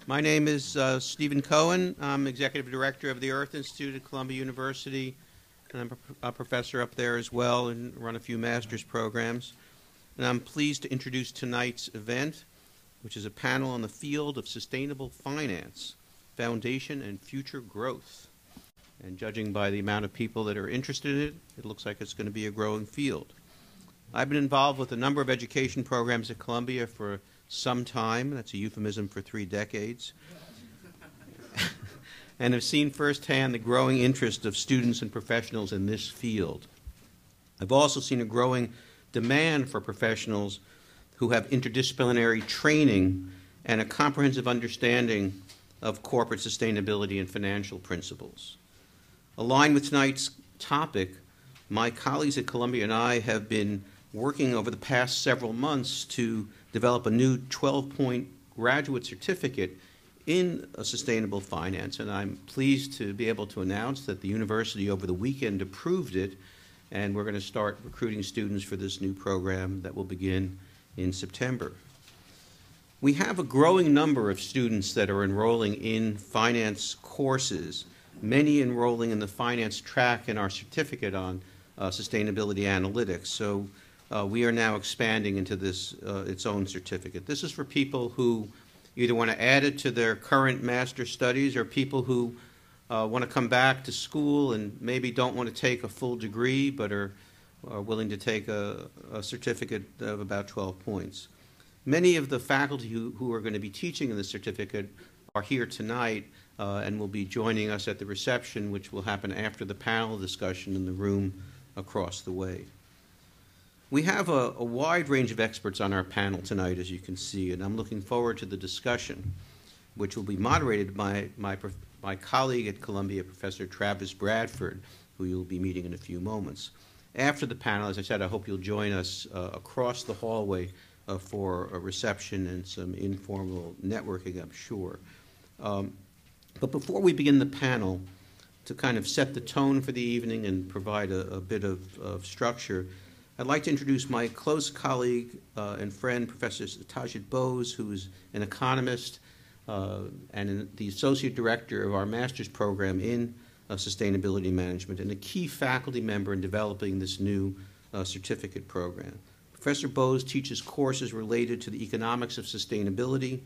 My name is Stephen Cohen. I'm Executive Director of the Earth Institute at Columbia University, and I'm a professor up there as well and run a few master's programs. And I'm pleased to introduce tonight's event, which is a panel on the field of sustainable finance, foundation and future growth. And judging by the amount of people that are interested in it, it looks like it's going to be a growing field. I've been involved with a number of education programs at Columbia for some time. That's a euphemism for 3 decades. And have seen firsthand the growing interest of students and professionals in this field. I've also seen a growing demand for professionals who have interdisciplinary training and a comprehensive understanding of corporate sustainability and financial principles. Aligned with tonight's topic, my colleagues at Columbia and I have been working over the past several months to develop a new 12-point graduate certificate in sustainable finance, and I'm pleased to be able to announce that the university over the weekend approved it, and we're going to start recruiting students for this new program that will begin in September. We have a growing number of students that are enrolling in finance courses, many enrolling in the finance track in our certificate on sustainability analytics. So we are now expanding into this its own certificate. This is for people who either want to add it to their current master's studies or people who want to come back to school and maybe don't want to take a full degree but are willing to take a certificate of about 12 points. Many of the faculty who are going to be teaching in the certificate are here tonight and will be joining us at the reception, which will happen after the panel discussion in the room across the way. We have a wide range of experts on our panel tonight, as you can see, and I'm looking forward to the discussion, which will be moderated by my colleague at Columbia, Professor Travis Bradford, who you'll be meeting in a few moments. After the panel, as I said, I hope you'll join us across the hallway for a reception and some informal networking, I'm sure. But before we begin the panel, to kind of set the tone for the evening and provide a bit of structure, I'd like to introduce my close colleague and friend, Professor Satyajit Bose, who is an economist and the associate director of our master's program in sustainability management and a key faculty member in developing this new certificate program. Professor Bose teaches courses related to the economics of sustainability,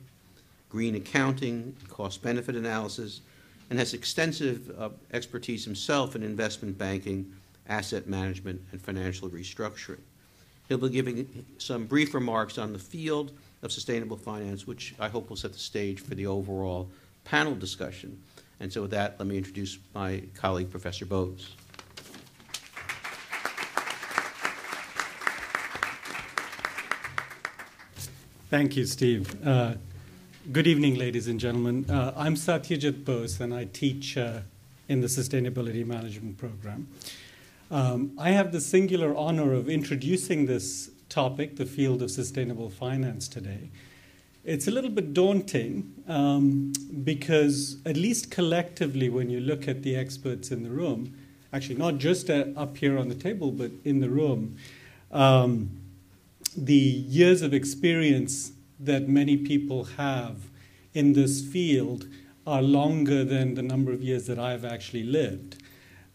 green accounting, cost-benefit analysis, and has extensive expertise himself in investment banking, asset management, and financial restructuring. He'll be giving some brief remarks on the field of sustainable finance, which I hope will set the stage for the overall panel discussion. And so with that, let me introduce my colleague, Professor Bose. Thank you, Steve. Good evening, ladies and gentlemen. I'm Satyajit Bose, and I teach in the Sustainability Management Program. I have the singular honor of introducing this topic, the field of sustainable finance, today. It's a little bit daunting because, at least collectively, when you look at the experts in the room, actually not just up here on the table, but in the room, the years of experience that many people have in this field are longer than the number of years that I've actually lived.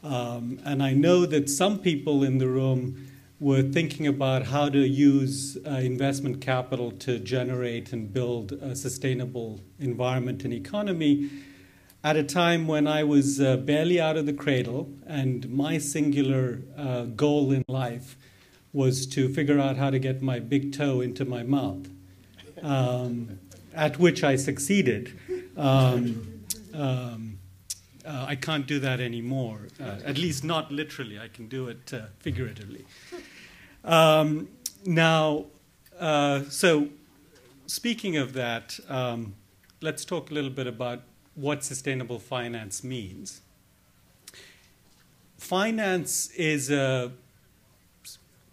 And I know that some people in the room were thinking about how to use investment capital to generate and build a sustainable environment and economy at a time when I was barely out of the cradle, and my singular goal in life was to figure out how to get my big toe into my mouth, at which I succeeded. I can't do that anymore, at least not literally. I can do it figuratively. So speaking of that, let's talk a little bit about what sustainable finance means. Finance is a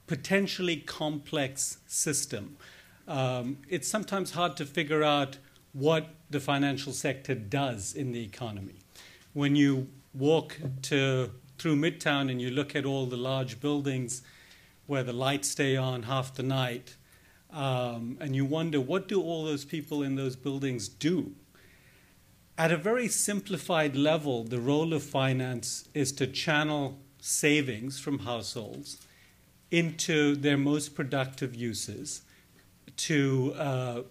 potentially complex system. It's sometimes hard to figure out what the financial sector does in the economy. When you walk through Midtown and you look at all the large buildings where the lights stay on half the night, and you wonder, what do all those people in those buildings do? at a very simplified level, the role of finance is to channel savings from households into their most productive uses, to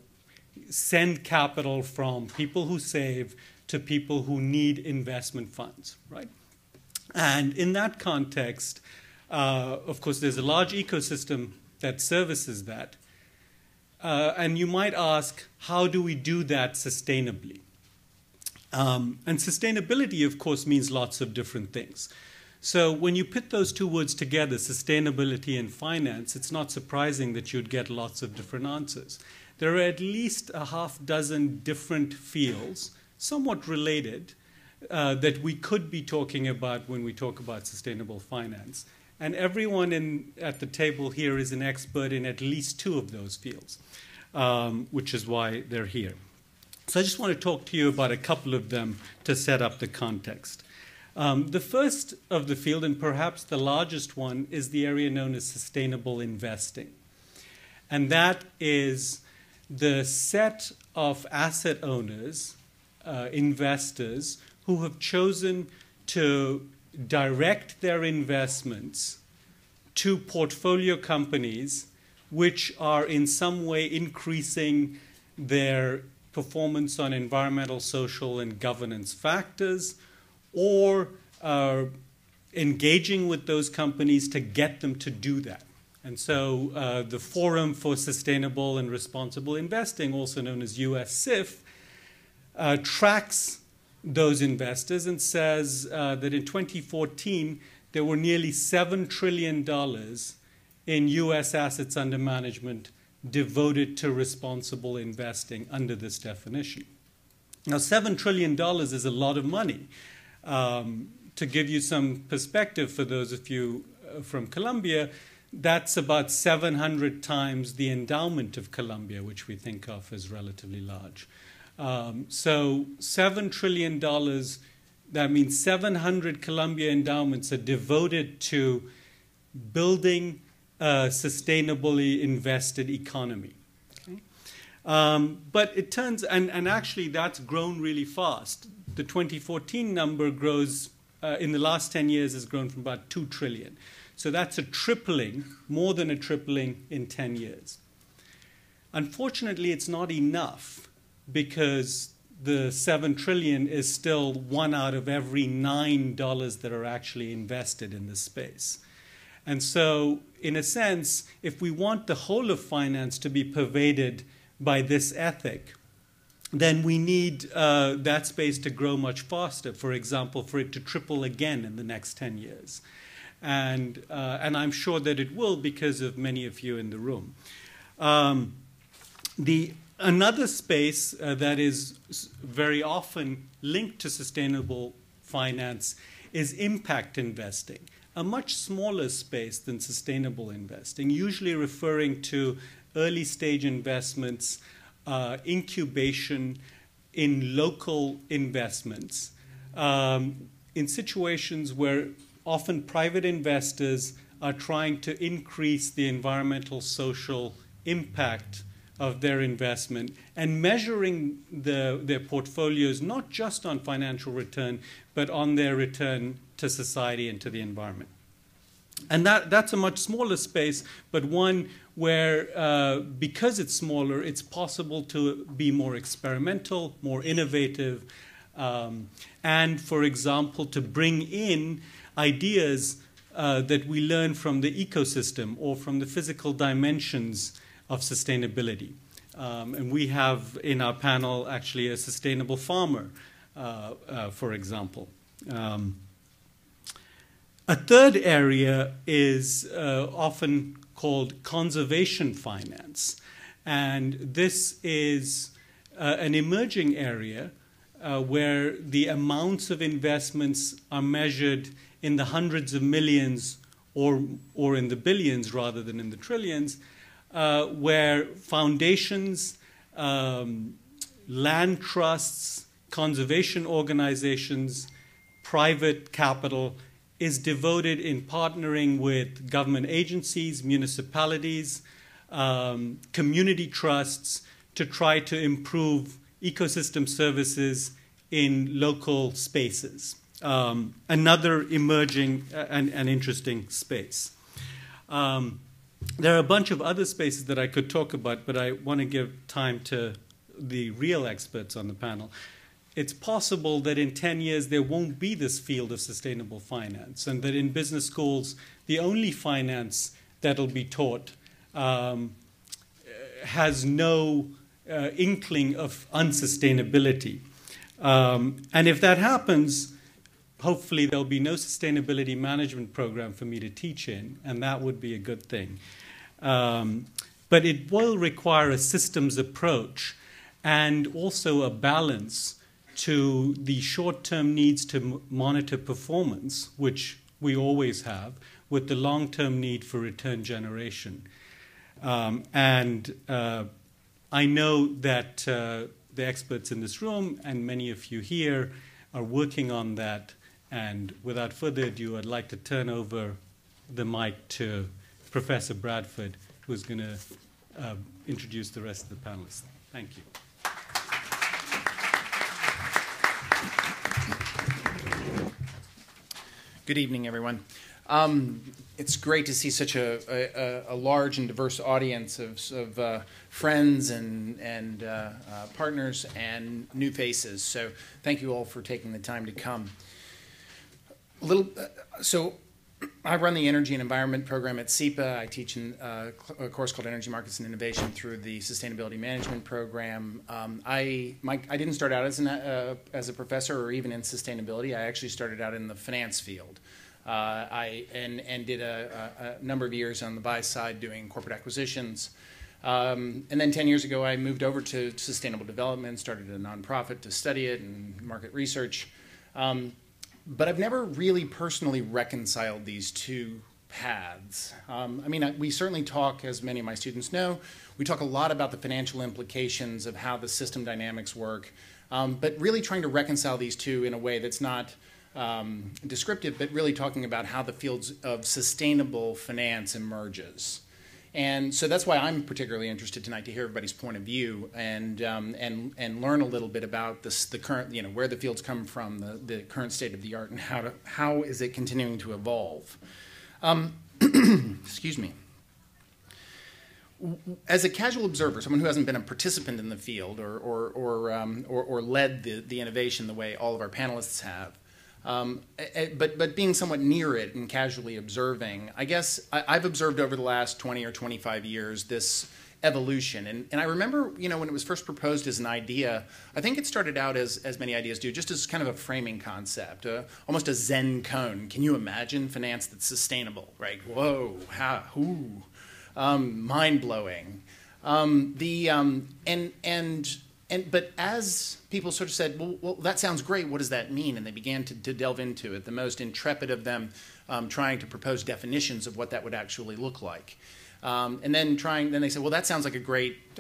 send capital from people who save to people who need investment funds, right? And in that context, of course, there's a large ecosystem that services that. And you might ask, how do we do that sustainably? And sustainability, of course, means lots of different things. So when you put those two words together, sustainability and finance, it's not surprising that you'd get lots of different answers. There are at least a half dozen different fields, somewhat related, that we could be talking about when we talk about sustainable finance. And everyone at the table here is an expert in at least two of those fields, which is why they're here. So I just want to talk to you about a couple of them to set up the context. The first of the field, and perhaps the largest one, is the area known as sustainable investing. And that is the set of asset owners, investors, who have chosen to direct their investments to portfolio companies which are in some way increasing their performance on environmental, social, and governance factors, or engaging with those companies to get them to do that. And so the Forum for Sustainable and Responsible Investing, also known as USSIF, tracks those investors and says that in 2014, there were nearly $7 trillion in U.S. assets under management devoted to responsible investing under this definition. Now, $7 trillion is a lot of money. To give you some perspective for those of you from Columbia, that's about 700 times the endowment of Columbia, which we think of as relatively large. So $7 trillion, that means 700 Columbia endowments are devoted to building a sustainably invested economy. Okay? But it turns, and actually that's grown really fast. The 2014 number grows, in the last 10 years, has grown from about 2 trillion. So that's a tripling, more than a tripling in 10 years. Unfortunately, it's not enough, because the 7 trillion is still 1 out of every $9 that are actually invested in this space. And so, in a sense, if we want the whole of finance to be pervaded by this ethic, then we need that space to grow much faster. For example, for it to triple again in the next 10 years. And I'm sure that it will, because of many of you in the room. Another space that is very often linked to sustainable finance is impact investing, a much smaller space than sustainable investing, usually referring to early stage investments, incubation in local investments, in situations where often private investors are trying to increase the environmental, social impact of their investment and measuring their portfolios not just on financial return, but on their return to society and to the environment. And that's a much smaller space, but one where, because it's smaller, it's possible to be more experimental, more innovative, and, for example, to bring in ideas that we learn from the ecosystem or from the physical dimensions of sustainability. And we have in our panel actually a sustainable farmer, for example. A third area is often called conservation finance. And this is an emerging area where the amounts of investments are measured in the hundreds of millions or in the billions rather than in the trillions, where foundations, land trusts, conservation organizations, private capital is devoted in partnering with government agencies, municipalities, community trusts to try to improve ecosystem services in local spaces. Another emerging and interesting space. There are a bunch of other spaces that I could talk about, but I want to give time to the real experts on the panel. It's possible that in 10 years there won't be this field of sustainable finance, and that in business schools the only finance that'll be taught has no inkling of unsustainability. And if that happens, hopefully there'll be no sustainability management program for me to teach in, and that would be a good thing. But it will require a systems approach and also a balance to the short-term needs to monitor performance, which we always have, with the long-term need for return generation. I know that the experts in this room and many of you here are working on that. And without further ado, I'd like to turn over the mic to Professor Bradford, who's going to introduce the rest of the panelists. Thank you. Good evening, everyone. It's great to see such a large and diverse audience of friends and partners and new faces. So thank you all for taking the time to come. So I run the Energy and Environment program at SEPA. I teach a course called Energy Markets and Innovation through the Sustainability Management program. I didn't start out as a professor or even in sustainability. I actually started out in the finance field. And did a number of years on the buy side doing corporate acquisitions. And then 10 years ago, I moved over to sustainable development, started a nonprofit to study it and market research. But I've never really personally reconciled these two paths. We certainly talk, as many of my students know, we talk a lot about the financial implications of how the system dynamics work, but really trying to reconcile these two in a way that's not descriptive, but really talking about how the fields of sustainable finance emerges. And so that's why I'm particularly interested tonight to hear everybody's point of view and learn a little bit about the current, where the fields come from, the current state of the art, and how is it continuing to evolve. Excuse me. As a casual observer, someone who hasn't been a participant in the field or led the innovation the way all of our panelists have, but being somewhat near it and casually observing, I guess I've observed over the last 20 or 25 years this evolution. And I remember, when it was first proposed as an idea, I think it started out as many ideas do, just as kind of a framing concept, almost a Zen koan. Can you imagine finance that's sustainable, right? Whoa, mind-blowing. But as people sort of said, well, that sounds great, what does that mean? And they began to delve into it, the most intrepid of them trying to propose definitions of what that would actually look like. And then they said, well, that sounds like a great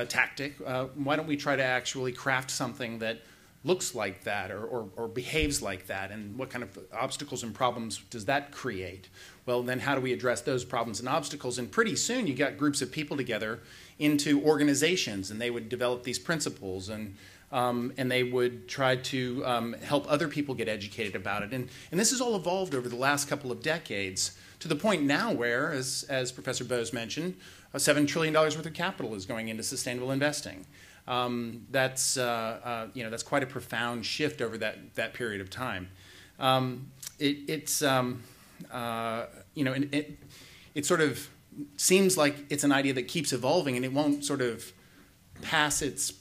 tactic. Why don't we try to actually craft something that looks like that or behaves like that? And what kind of obstacles and problems does that create? Well, then how do we address those problems and obstacles? And pretty soon you got groups of people together into organizations, and they would develop these principles, and they would try to help other people get educated about it. And this has all evolved over the last couple of decades to the point now where, as Professor Bose mentioned, $7 trillion worth of capital is going into sustainable investing. That's quite a profound shift over that period of time. It sort of seems like it's an idea that keeps evolving, and it won't sort of pass its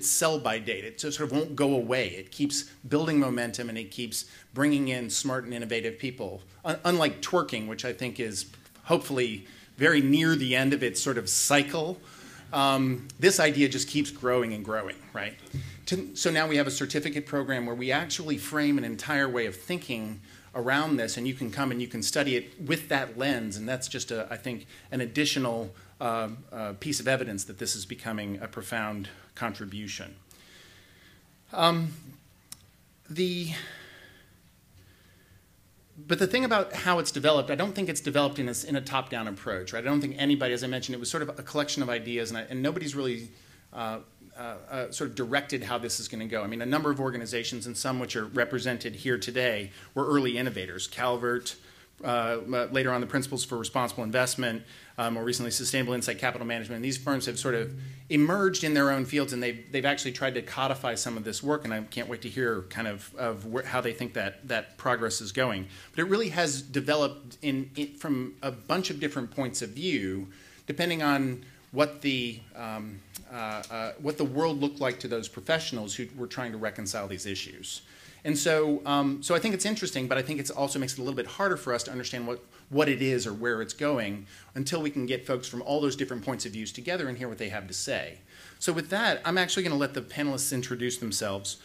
sell-by date. It sort of won't go away. It keeps building momentum, and it keeps bringing in smart and innovative people. Unlike twerking, which I think is hopefully very near the end of its sort of cycle, this idea just keeps growing and growing, right? So now we have a certificate program where we actually frame an entire way of thinking around this, and you can come and you can study it with that lens, and that's just, I think, an additional piece of evidence that this is becoming a profound contribution. But the thing about how it's developed, I don't think it's developed in a top-down approach, right? I don't think anybody, as I mentioned, it was sort of a collection of ideas, and nobody's really sort of directed how this is going to go. I mean, a number of organizations, and some which are represented here today, were early innovators. Calvert, later on the Principles for Responsible Investment, more recently Sustainable Insight Capital Management. And these firms have sort of emerged in their own fields, and they've actually tried to codify some of this work, and I can't wait to hear kind of how they think that progress is going. But it really has developed from a bunch of different points of view, depending on what the world looked like to those professionals who were trying to reconcile these issues. And so I think it's interesting, but I think it also makes it a little bit harder for us to understand what it is or where it's going until we can get folks from all those different points of views together and hear what they have to say. So with that, I'm actually going to let the panelists introduce themselves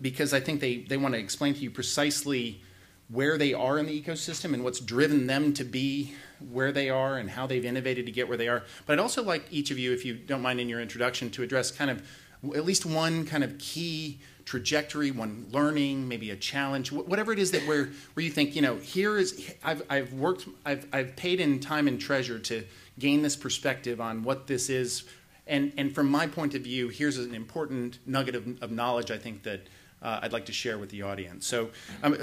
because I think they want to explain to you precisely where they are in the ecosystem and what's driven them to be where they are and how they've innovated to get where they are. But I'd also like each of you, if you don't mind in your introduction, to address kind of at least one kind of key trajectory, one learning, maybe a challenge, whatever it is that where you think, you know, here is, I've paid in time and treasure to gain this perspective on what this is. And from my point of view, here's an important nugget of knowledge I think that I'd like to share with the audience. So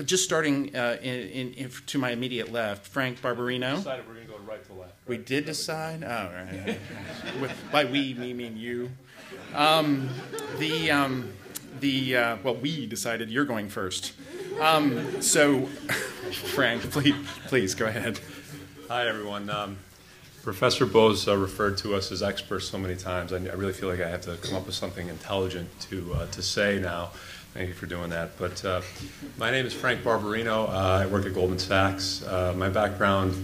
just starting to my immediate left, Frank Barbarino. We decided we're going to go right to left. Right? We did decide? Oh, right. By we, me mean you. Well, we decided you're going first. So, Frank, please go ahead. Hi, everyone. Professor Bose referred to us as experts so many times. I really feel like I have to come up with something intelligent to say now. Thank you for doing that. But my name is Frank Barbarino. I work at Goldman Sachs. My background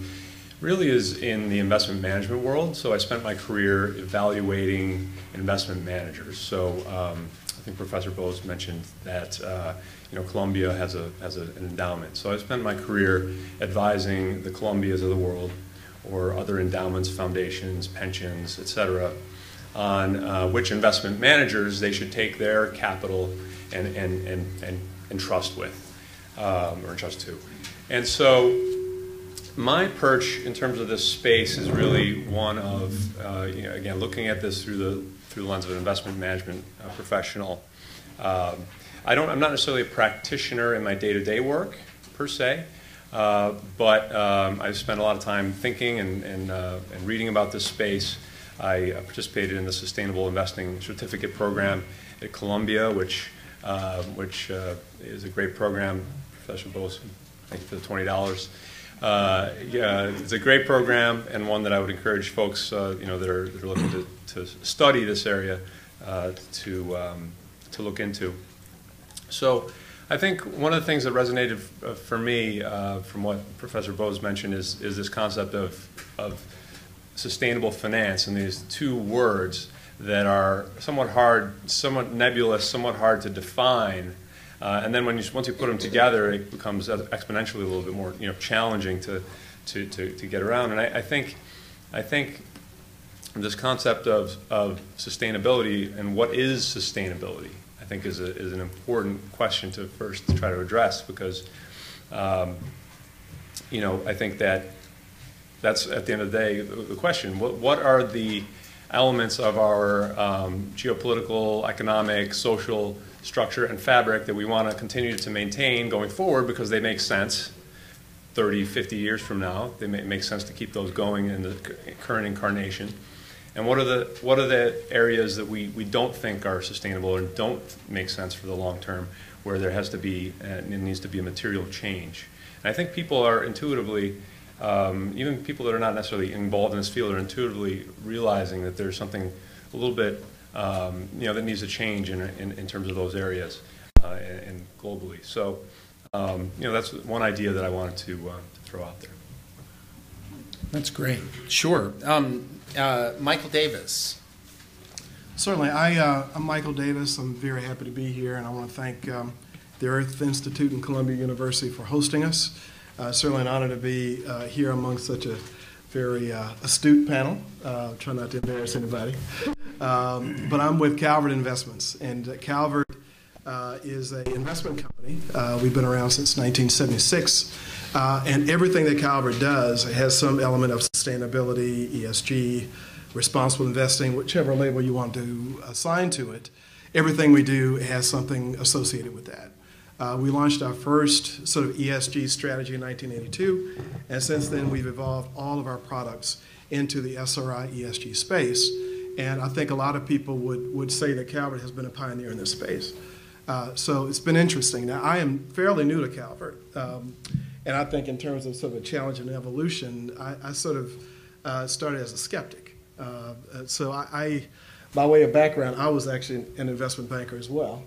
really is in the investment management world. So I spent my career evaluating investment managers. So I think Professor Bose mentioned that Columbia has an endowment. So I spent my career advising the Columbias of the world or other endowments, foundations, pensions, et cetera, on which investment managers they should take their capital and entrust with, or entrust to. And so my perch in terms of this space is really one of, again, looking at this through the lens of an investment management professional. I'm not necessarily a practitioner in my day-to-day work, per se, but I've spent a lot of time thinking and reading about this space. I participated in the Sustainable Investing Certificate Program at Columbia, which is a great program. Professor Bose, thank you for the $20. It's a great program and one that I would encourage folks, that are looking to study this area, to look into. So, I think one of the things that resonated for me from what Professor Bose mentioned is this concept of sustainable finance, and these two words that are somewhat hard, somewhat nebulous, somewhat hard to define. And then once you put them together, it becomes exponentially a little bit more challenging to get around. And I think this concept of sustainability and what is sustainability, I think is an important question to first try to address, because I think that's at the end of the day the question. What are the elements of our geopolitical, economic, social structure and fabric that we want to continue to maintain going forward because they make sense 30, 50 years from now? They make sense to keep those going in the current incarnation. And what are the areas that we don't think are sustainable or don't make sense for the long term, where there has to be and it needs to be a material change? And I think people are intuitively, even people that are not necessarily involved in this field, are intuitively realizing that there's something a little bit that needs to change in terms of those areas and globally. So that's one idea that I wanted to throw out there. That's great. Sure. Michael Davis. Certainly. I'm Michael Davis. I'm very happy to be here, and I want to thank the Earth Institute and Columbia University for hosting us. Certainly an honor to be here among such a very astute panel. Try not to embarrass anybody. But I'm with Calvert Investments, and Calvert is an investment company. We've been around since 1976, and everything that Calvert does has some element of sustainability, ESG, responsible investing, whichever label you want to assign to it. Everything we do has something associated with that. We launched our first sort of ESG strategy in 1982, and since then we've evolved all of our products into the SRI ESG space. And I think a lot of people would say that Calvert has been a pioneer in this space. So it's been interesting. Now, I am fairly new to Calvert, and I think in terms of sort of a challenge and evolution, I sort of started as a skeptic. So by way of background, I was actually an investment banker as well,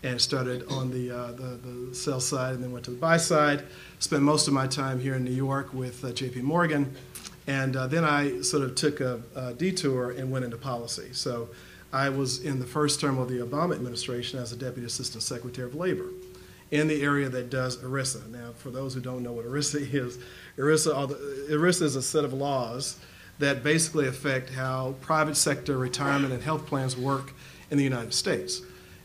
and started on the sell side and then went to the buy side. Spent most of my time here in New York with JP Morgan, and then I sort of took a detour and went into policy. So I was in the first term of the Obama administration as a Deputy Assistant Secretary of Labor in the area that does ERISA. Now, for those who don't know what ERISA is, ERISA is a set of laws that basically affect how private sector retirement and health plans work in the United States.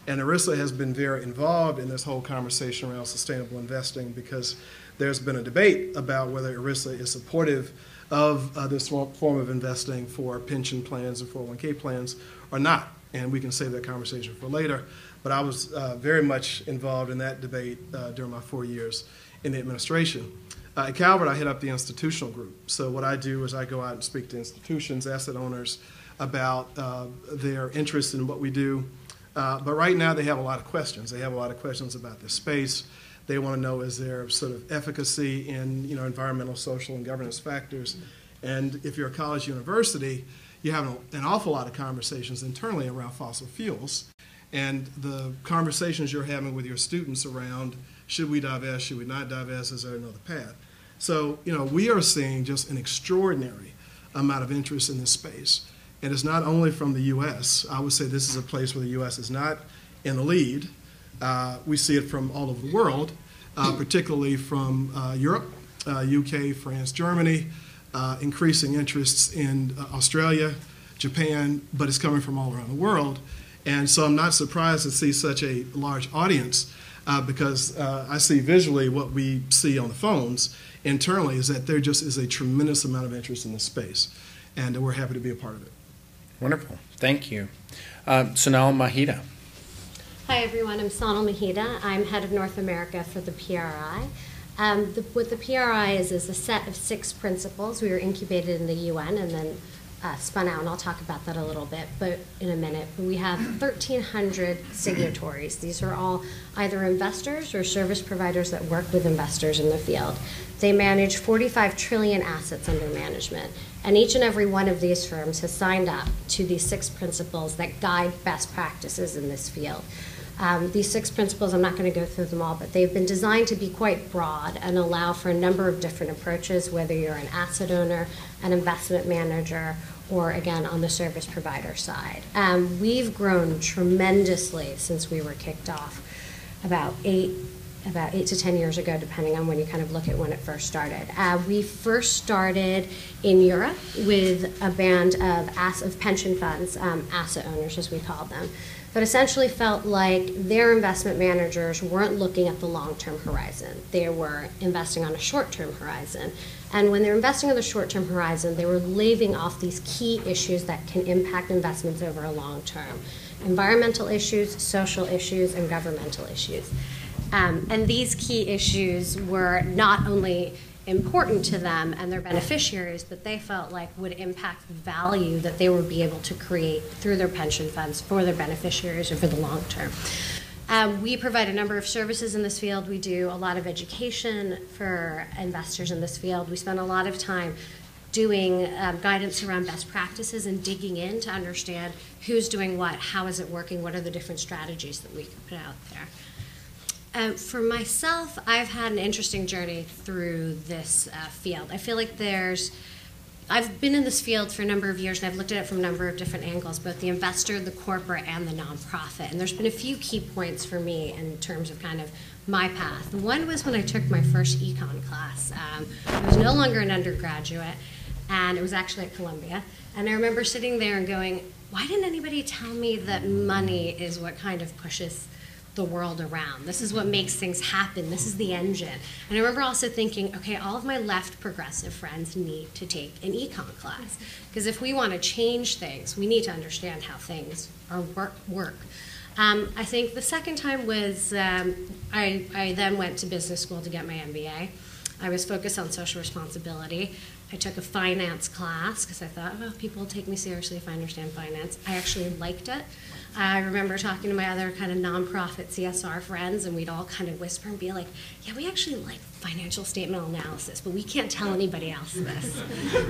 And ERISA has been very involved in this whole conversation around sustainable investing because there's been a debate about whether ERISA is supportive of this form of investing for pension plans and 401k plans or not. And we can save that conversation for later. But I was very much involved in that debate during my 4 years in the administration. At Calvert, I head up the institutional group. So what I do is I go out and speak to institutions, asset owners, about their interest in what we do. But right now they have a lot of questions. They have a lot of questions about this space. They want to know, is there sort of efficacy in environmental, social, and governance factors? And if you're a college university, you have an awful lot of conversations internally around fossil fuels. And the conversations you're having with your students around, should we divest, should we not divest, is there another path? So, we are seeing just an extraordinary amount of interest in this space. And it's not only from the U.S. I would say this is a place where the U.S. is not in the lead. We see it from all over the world, particularly from Europe, UK, France, Germany, increasing interests in Australia, Japan, but it's coming from all around the world. And so I'm not surprised to see such a large audience because I see visually what we see on the phones internally is that there just is a tremendous amount of interest in this space, and we're happy to be a part of it. Wonderful. Thank you. Sonal, Mahida. Hi, everyone. I'm Sonal Mahida. I'm head of North America for the PRI. What the PRI is a set of 6 principles. We were incubated in the UN and then spun out, and I'll talk about that a little bit, but in a minute. But we have 1,300 signatories. These are all either investors or service providers that work with investors in the field. They manage 45 trillion assets under management, and each and every one of these firms has signed up to these 6 principles that guide best practices in this field. These 6 principles, I'm not going to go through them all, but they've been designed to be quite broad and allow for a number of different approaches, whether you're an asset owner, an investment manager, or again on the service provider side. We've grown tremendously since we were kicked off about 8 to 10 years ago, depending on when you kind of look at when it first started. We first started in Europe with a band of pension funds, asset owners as we call them, but essentially felt like their investment managers weren't looking at the long-term horizon. They were investing on a short-term horizon. And when they're investing on the short-term horizon, they were leaving off these key issues that can impact investments over a long term. Environmental issues, social issues, and governmental issues. And these key issues were not only important to them and their beneficiaries, but they felt like would impact the value that they would be able to create through their pension funds for their beneficiaries over the long term. We provide a number of services in this field. We do a lot of education for investors in this field. We spend a lot of time doing guidance around best practices and digging in to understand who's doing what, how is it working, what are the different strategies that we can put out there. For myself, I've had an interesting journey through this field. I feel like I've been in this field for a number of years, and I've looked at it from a number of different angles, both the investor, the corporate, and the nonprofit. And there's been a few key points for me in terms of kind of my path. One was when I took my first econ class. I was no longer an undergraduate, and it was actually at Columbia. And I remember sitting there and going, why didn't anybody tell me that money is what kind of pushes the the world around. This is what makes things happen. This is the engine. And I remember also thinking, okay, all of my left progressive friends need to take an econ class. Because if we want to change things, we need to understand how things work. I think the second time was I then went to business school to get my MBA. I was focused on social responsibility. I took a finance class because I thought, oh, people will take me seriously if I understand finance. I actually liked it. I remember talking to my other kind of nonprofit CSR friends, and we'd all kind of whisper and be like, yeah, we actually like financial statement analysis, but we can't tell anybody else this.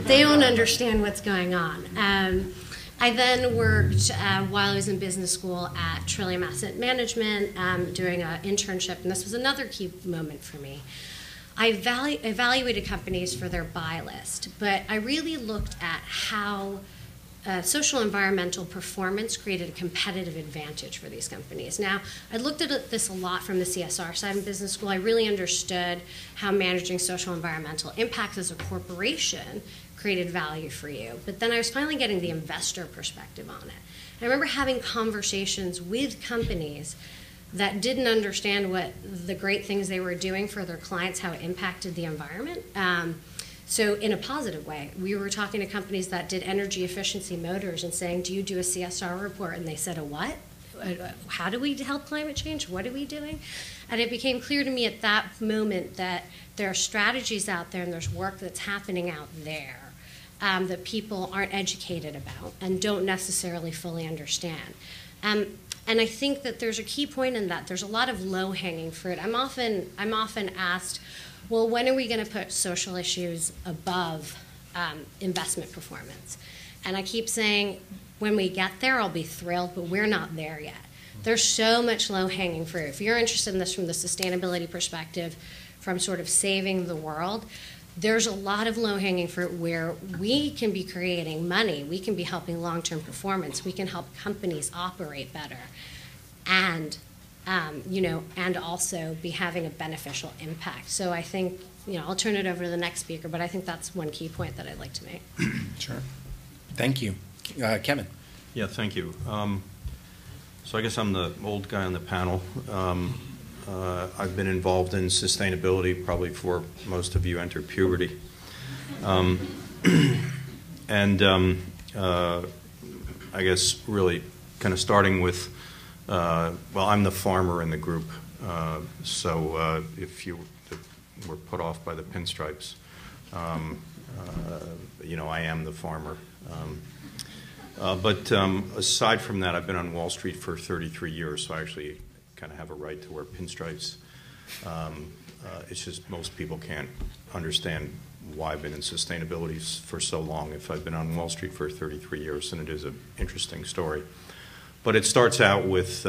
They don't understand what's going on. I then worked while I was in business school at Trillium Asset Management, doing an internship, and this was another key moment for me. I evaluated companies for their buy list, but I really looked at how social environmental performance created a competitive advantage for these companies. Now, I looked at this a lot from the CSR side in business school. I really understood how managing social environmental impacts as a corporation created value for you. But then I was finally getting the investor perspective on it. And I remember having conversations with companies that didn't understand what the great things they were doing for their clients, how it impacted the environment. So in a positive way, we were talking to companies that did energy efficiency motors and saying, do you do a CSR report? And they said, a what? How do we help climate change? What are we doing? And it became clear to me at that moment that there are strategies out there and there's work that's happening out there that people aren't educated about and don't necessarily fully understand. And I think that there's a key point in that. There's a lot of low-hanging fruit. I'm often asked, well, when are we going to put social issues above investment performance? And I keep saying, when we get there, I'll be thrilled, but we're not there yet. There's so much low-hanging fruit. If you're interested in this from the sustainability perspective, from sort of saving the world, there's a lot of low-hanging fruit where we can be creating money, we can be helping long-term performance, we can help companies operate better, and and also be having a beneficial impact. So I think, I'll turn it over to the next speaker, but I think that's one key point that I'd like to make. Sure. Thank you. Kevin. Yeah, thank you. So I guess I'm the old guy on the panel. I've been involved in sustainability probably before most of you entered puberty. I guess really kind of starting with, well, I'm the farmer in the group. So if you were put off by the pinstripes, I am the farmer. But aside from that, I've been on Wall Street for 33 years, so I actually kind of have a right to wear pinstripes. It's just most people can't understand why I've been in sustainability for so long if I've been on Wall Street for 33 years, and it is an interesting story. But it starts out with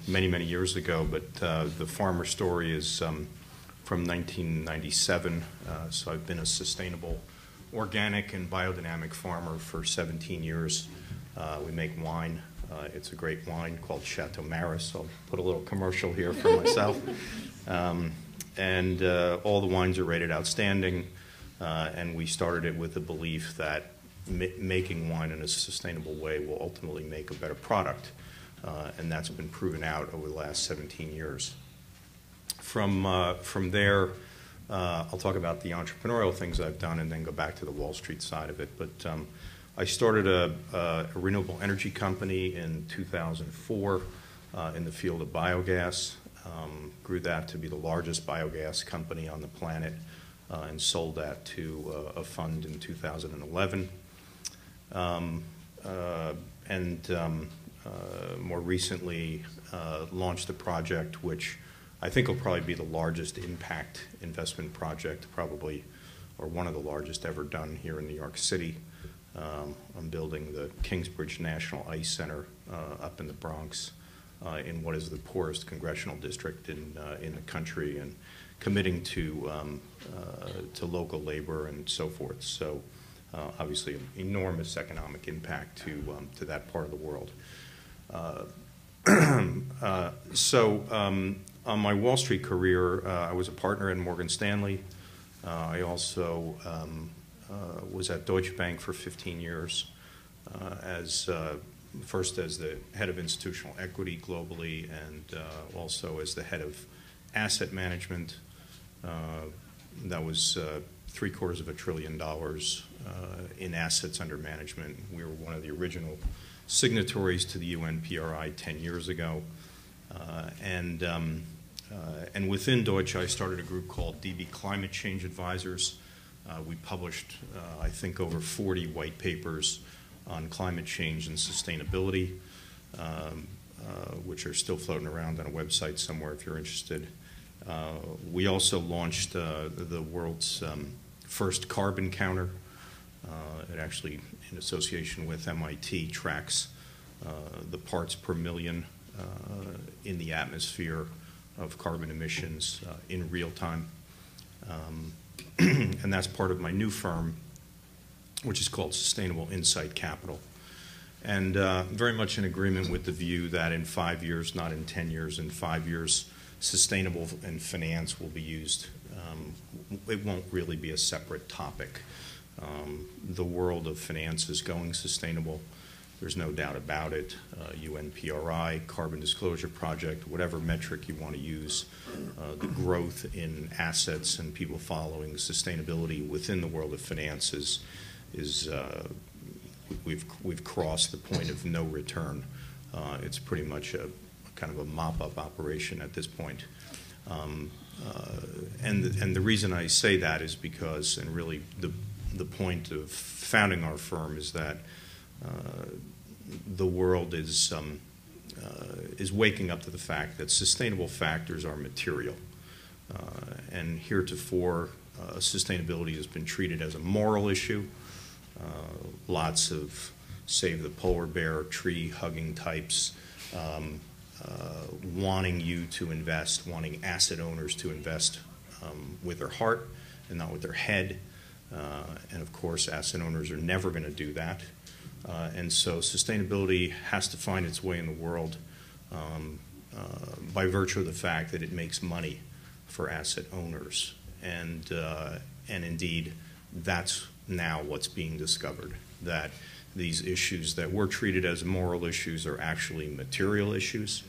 many, many years ago, but the farmer story is from 1997, so I've been a sustainable organic and biodynamic farmer for 17 years. We make wine. It's a great wine called Chateau Maris. I'll put a little commercial here for myself. And all the wines are rated outstanding. And we started it with the belief that making wine in a sustainable way will ultimately make a better product. And that's been proven out over the last 17 years. From there, I'll talk about the entrepreneurial things I've done and then go back to the Wall Street side of it. But I started a renewable energy company in 2004 in the field of biogas, grew that to be the largest biogas company on the planet, and sold that to a fund in 2011. More recently launched a project which I think will probably be the largest impact investment project, probably, or one of the largest ever done here in New York City. I'm building the Kingsbridge National Ice Center up in the Bronx, in what is the poorest congressional district in the country, and committing to local labor and so forth. So obviously an enormous economic impact to that part of the world. On my Wall Street career, I was a partner in Morgan Stanley. I also was at Deutsche Bank for 15 years as first as the head of institutional equity globally, and also as the head of asset management. That was $750 billion in assets under management. We were one of the original signatories to the UN PRI 10 years ago. And within Deutsche, I started a group called DB Climate Change Advisors. We published, I think, over 40 white papers on climate change and sustainability, which are still floating around on a website somewhere if you're interested. We also launched the world's first carbon counter. It actually, in association with MIT, tracks the parts per million in the atmosphere of carbon emissions in real time. And that's part of my new firm, which is called Sustainable Insight Capital. And very much in agreement with the view that in 5 years, not in 10 years, in 5 years, sustainable and finance will be used. It won't really be a separate topic. The world of finance is going sustainable. There's no doubt about it. UN PRI, Carbon Disclosure Project, whatever metric you want to use, the growth in assets and people following sustainability within the world of finance we've crossed the point of no return. It's pretty much a kind of a mop-up operation at this point. And the reason I say that is because, and really the point of founding our firm is that the world is waking up to the fact that sustainable factors are material. And heretofore, sustainability has been treated as a moral issue. Lots of save the polar bear, tree-hugging types wanting you to invest, wanting asset owners to invest with their heart and not with their head. And of course, asset owners are never going to do that. And so sustainability has to find its way in the world by virtue of the fact that it makes money for asset owners. And indeed, that's now what's being discovered, that these issues that were treated as moral issues are actually material issues.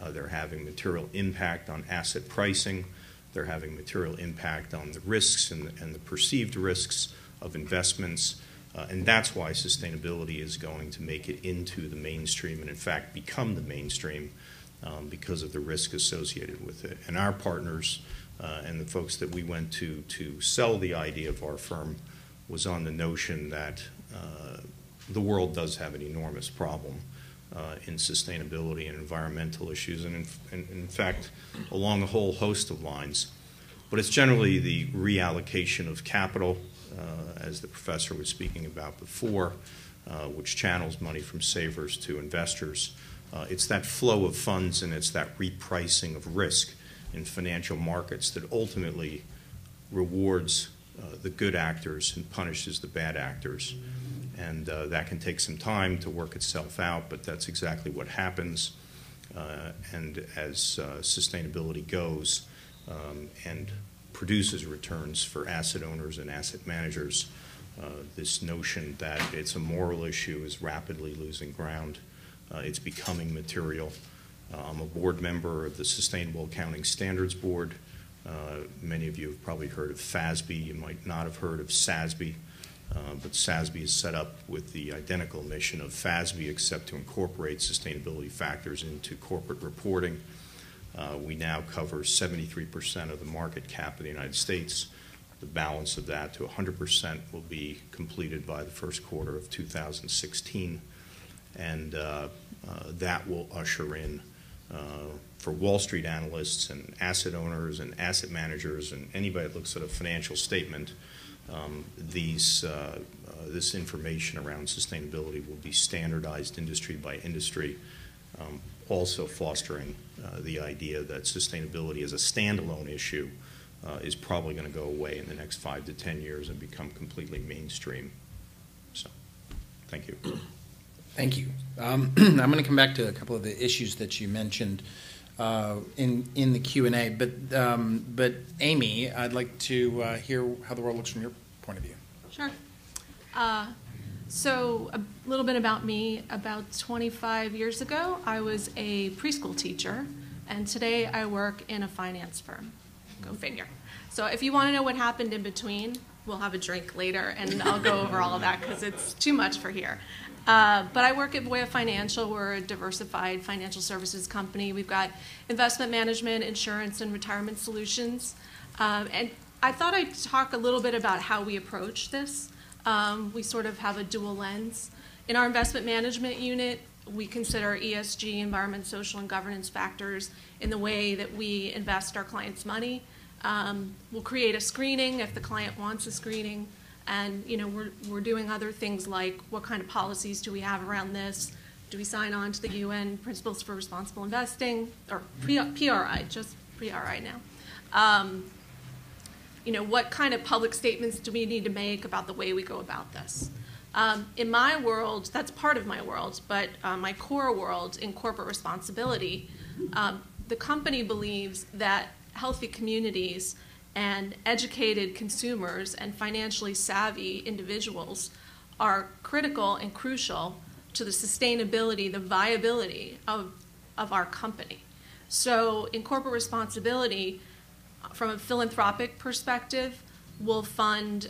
They're having material impact on asset pricing. They're having material impact on the risks and the perceived risks of investments. And that's why sustainability is going to make it into the mainstream and, in fact, become the mainstream because of the risk associated with it. And our partners and the folks that we went to sell the idea of our firm was on the notion that the world does have an enormous problem in sustainability and environmental issues, and in fact, along a whole host of lines. But it's generally the reallocation of capital, as the professor was speaking about before, which channels money from savers to investors. It's that flow of funds and it's that repricing of risk in financial markets that ultimately rewards the good actors and punishes the bad actors. And that can take some time to work itself out, but that's exactly what happens. And as sustainability goes and produces returns for asset owners and asset managers, this notion that it's a moral issue is rapidly losing ground. It's becoming material. I'm a board member of the Sustainable Accounting Standards Board. Many of you have probably heard of FASB. You might not have heard of SASB. But SASB is set up with the identical mission of FASB, except to incorporate sustainability factors into corporate reporting. We now cover 73% of the market cap of the United States. The balance of that to 100% will be completed by the first quarter of 2016. And that will usher in, for Wall Street analysts and asset owners and asset managers and anybody that looks at a financial statement, this information around sustainability will be standardized industry by industry, also fostering the idea that sustainability as a standalone issue is probably going to go away in the next 5 to 10 years and become completely mainstream. So, thank you. Thank you. I'm going to come back to a couple of the issues that you mentioned in the Q&A, but Amy, I'd like to hear how the world looks from your point of view. Sure. So a little bit about me. About 25 years ago, I was a preschool teacher, and today I work in a finance firm. Go figure. So if you want to know what happened in between, we'll have a drink later, and I'll go over all of that because it's too much for here. But I work at Voya Financial. We're a diversified financial services company. We've got investment management, insurance, and retirement solutions. And I thought I'd talk a little bit about how we approach this. We sort of have a dual lens. In our investment management unit, we consider ESG, environment, social, and governance factors in the way that we invest our clients' money. We'll create a screening if the client wants a screening. And we're doing other things like what kind of policies do we have around this? Do we sign on to the UN Principles for Responsible Investing, or PRI, just PRI now? What kind of public statements do we need to make about the way we go about this? In my world, that's part of my world, but my core world in corporate responsibility, the company believes that healthy communities and educated consumers and financially savvy individuals are critical and crucial to the sustainability, the viability of our company. So in corporate responsibility, from a philanthropic perspective, we'll fund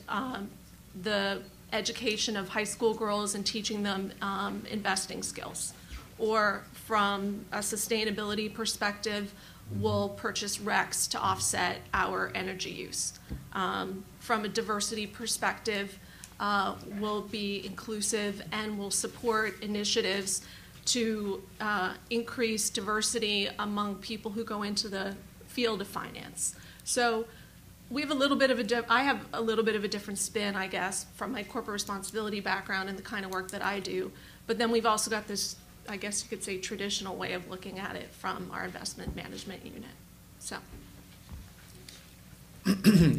the education of high school girls and teaching them investing skills. Or from a sustainability perspective, we'll purchase RECs to offset our energy use. From a diversity perspective, we'll be inclusive and we'll support initiatives to increase diversity among people who go into the field of finance. So we have a little bit of I have a little bit of a different spin, I guess, from my corporate responsibility background and the kind of work that I do. But then we've also got this, I guess you could say, traditional way of looking at it from our investment management unit. So.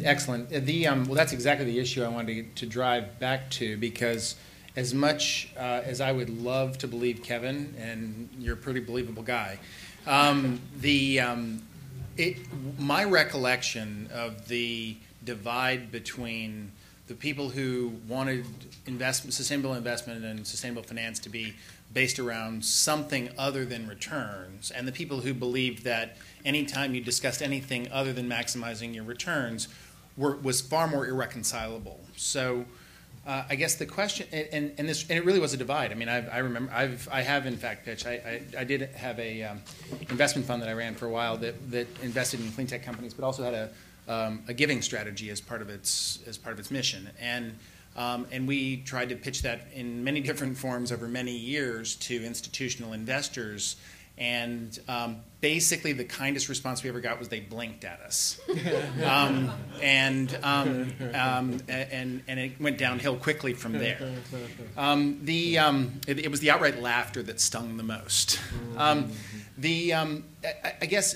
Excellent. Well, that's exactly the issue I wanted to drive back to, because as much as I would love to believe Kevin, and you're a pretty believable guy, my recollection of the divide between the people who wanted sustainable investment and sustainable finance to be based around something other than returns, and the people who believed that anytime you discussed anything other than maximizing your returns was far more irreconcilable. So I guess the question, and it really was a divide. I mean, I remember I have in fact pitched. I did have a investment fund that I ran for a while that invested in clean tech companies, but also had a giving strategy as part of its mission. And we tried to pitch that in many different forms over many years to institutional investors. And basically, the kindest response we ever got was they blinked at us, and it went downhill quickly from there. It was the outright laughter that stung the most. I guess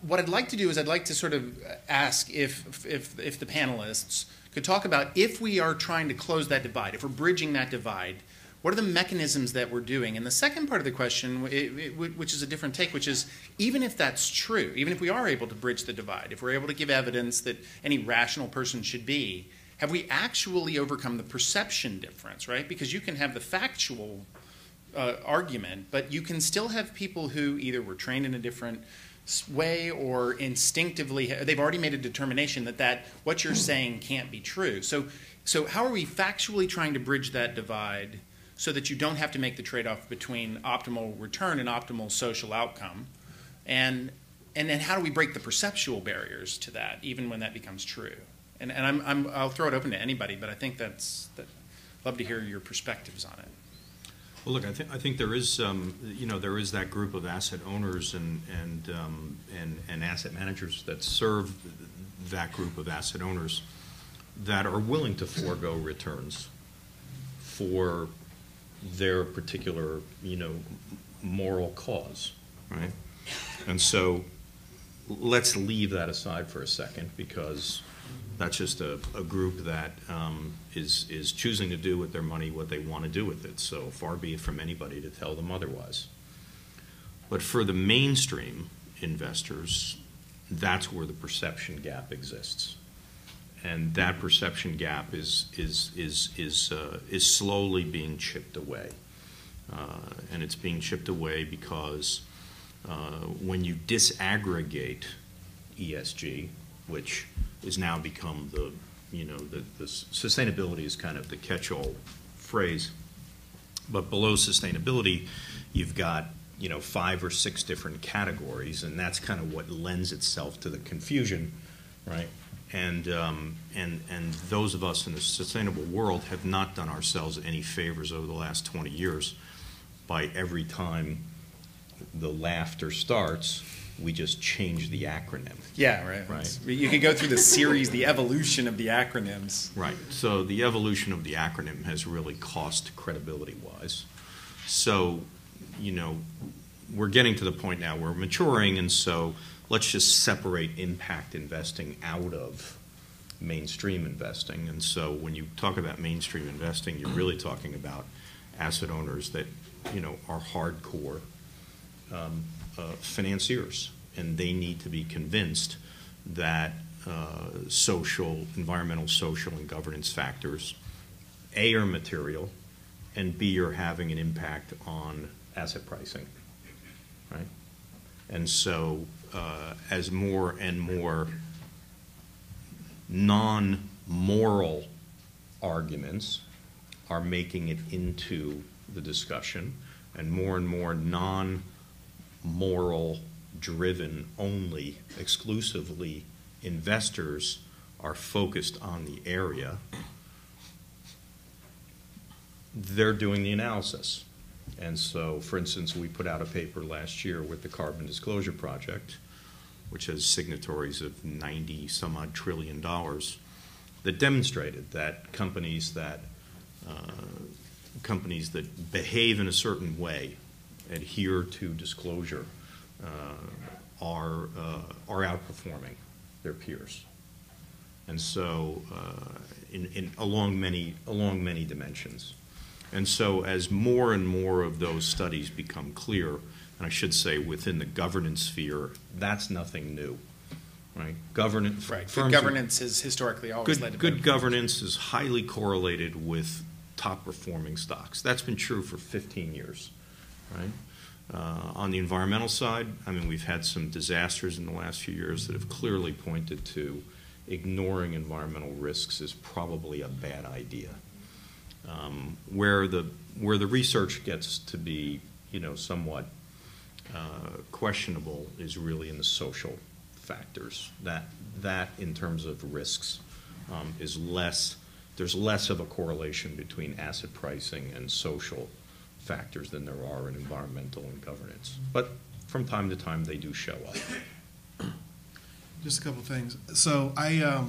what I'd like to do is I'd like to sort of ask if the panelists could talk about, if we are trying to close that divide, if we're bridging that divide, what are the mechanisms that we're doing? And the second part of the question, which is a different take, which is, even if that's true, even if we are able to bridge the divide, if we're able to give evidence that any rational person should be, have we actually overcome the perception difference, right? Because you can have the factual argument, but you can still have people who either were trained in a different way or instinctively, they've already made a determination that what you're saying can't be true. So how are we factually trying to bridge that divide so that you don't have to make the trade-off between optimal return and optimal social outcome? And then how do we break the perceptual barriers to that, even when that becomes true? And I'll throw it open to anybody, but I think I'd love to hear your perspectives on it. Well, look, I think there is there is that group of asset owners and asset managers that serve that group of asset owners that are willing to forego returns for their particular moral cause, right? And so let's leave that aside for a second, because that's just a group that is choosing to do with their money what they want to do with it. So far be it from anybody to tell them otherwise. But for the mainstream investors, that's where the perception gap exists. And that perception gap is slowly being chipped away. And it's being chipped away because when you disaggregate ESG, which has now become the sustainability is kind of the catch-all phrase, but below sustainability, you've got 5 or 6 different categories, and that's kind of what lends itself to the confusion, right? And those of us in the sustainable world have not done ourselves any favors over the last 20 years by every time the laughter starts, we just change the acronym. Yeah, right. You could go through the series, the evolution of the acronyms. Right. So the evolution of the acronym has really cost credibility-wise. So, we're getting to the point now where we're maturing, and so let's just separate impact investing out of mainstream investing. And so when you talk about mainstream investing, you're really talking about asset owners that, are hardcore financiers, and they need to be convinced that environmental, social, and governance factors, A, are material, and B, are having an impact on asset pricing, right? And so as more and more non-moral arguments are making it into the discussion, and more non-moral driven only exclusively investors are focused on the area, they're doing the analysis. And so, for instance, we put out a paper last year with the Carbon Disclosure Project, which has signatories of 90 some odd trillion dollars, that demonstrated that companies that behave in a certain way, adhere to disclosure, are outperforming their peers, and so along many dimensions. And so as more and more of those studies become clear, and I should say within the governance sphere, that's nothing new, right? Governance, right. Good governance has historically always led to good governance is highly correlated with top performing stocks. That's been true for 15 years, right? On the environmental side, I mean, we've had some disasters in the last few years that have clearly pointed to ignoring environmental risks is probably a bad idea. Where the research gets to be, somewhat questionable is really in the social factors. That in terms of risks is less. There's less of a correlation between asset pricing and social factors than there are in environmental and governance. But from time to time, they do show up. Just a couple of things. So I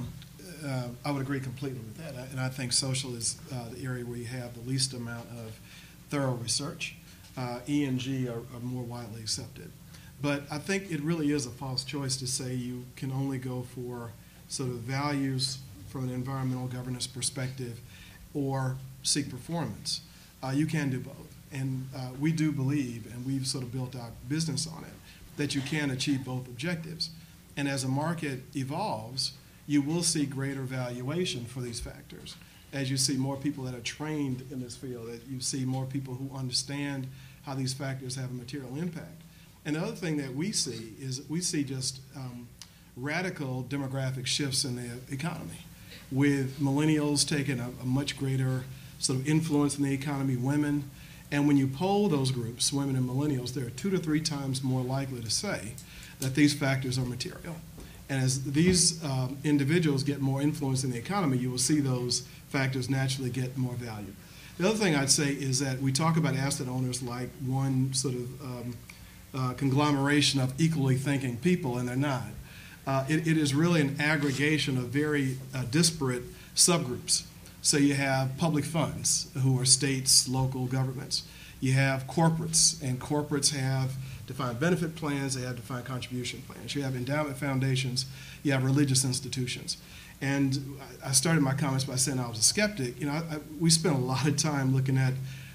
would agree completely with that, and I think social is the area where you have the least amount of thorough research. E and G are more widely accepted. But I think it really is a false choice to say you can only go for sort of values from an environmental governance perspective or seek performance. You can do both. And we do believe, and we've sort of built our business on it, that you can achieve both objectives. And as a market evolves, you will see greater valuation for these factors. As you see more people that are trained in this field, that you see more people who understand how these factors have a material impact. And the other thing that we see is we see just radical demographic shifts in the economy, with millennials taking a much greater sort of influence in the economy, women. And when you poll those groups, women and millennials, they're 2 to 3 times more likely to say that these factors are material. And as these individuals get more influence in the economy, you will see those factors naturally get more value. The other thing I'd say is that we talk about asset owners like one sort of conglomeration of equally thinking people, and they're not. It is really an aggregation of very disparate subgroups. So you have public funds, who are states, local governments. You have corporates, and corporates have defined benefit plans, they have defined contribution plans. You have endowment foundations, you have religious institutions. And I started my comments by saying I was a skeptic. We spent a lot of time looking at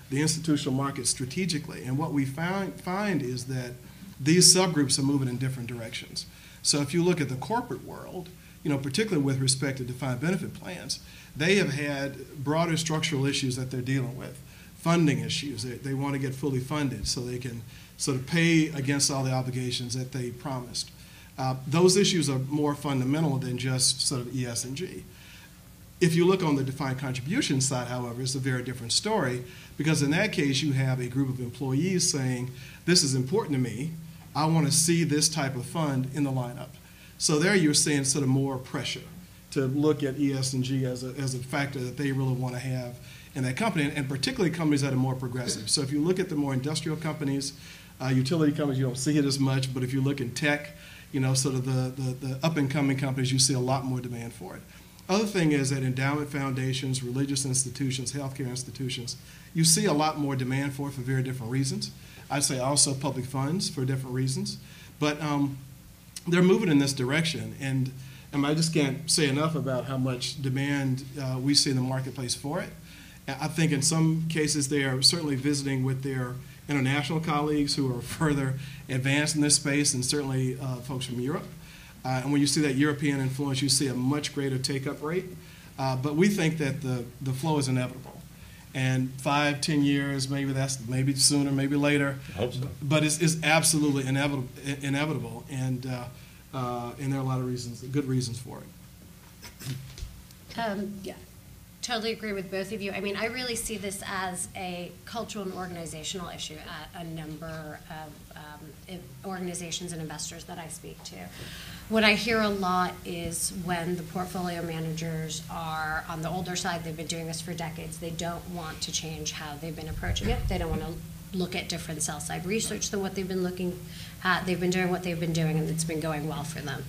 the institutional market strategically, and what we find is that these subgroups are moving in different directions. So if you look at the corporate world, particularly with respect to defined benefit plans, they have had broader structural issues that they're dealing with. Funding issues. They want to get fully funded so they can sort of pay against all the obligations that they promised. Those issues are more fundamental than just sort of ESG. If you look on the defined contribution side, however, it's a very different story, because in that case you have a group of employees saying, this is important to me, I want to see this type of fund in the lineup. So there you're seeing sort of more pressure to look at ESG as a factor that they really want to have in that company, and particularly companies that are more progressive. So if you look at the more industrial companies, utility companies, you don't see it as much, but if you look in tech, sort of the up-and-coming companies, you see a lot more demand for it. Other thing is that endowment foundations, religious institutions, healthcare institutions, you see a lot more demand for it for very different reasons. I'd say also public funds for different reasons. But they're moving in this direction, and I just can't say enough about how much demand we see in the marketplace for it. I think in some cases they are certainly visiting with their international colleagues who are further advanced in this space, and certainly folks from Europe. And when you see that European influence, you see a much greater take-up rate. But we think that the flow is inevitable. And 5-10 years, maybe sooner, maybe later. I hope so. But it's absolutely inevitable, and there are a lot of reasons, good reasons for it. Yeah, totally agree with both of you. I mean, I really see this as a cultural and organizational issue at a number of organizations and investors that I speak to. What I hear a lot is when the portfolio managers are on the older side, they've been doing this for decades, they don't want to change how they've been approaching it. They don't want to look at different sell-side research than what they've been looking at. They've been doing what they've been doing, and it's been going well for them.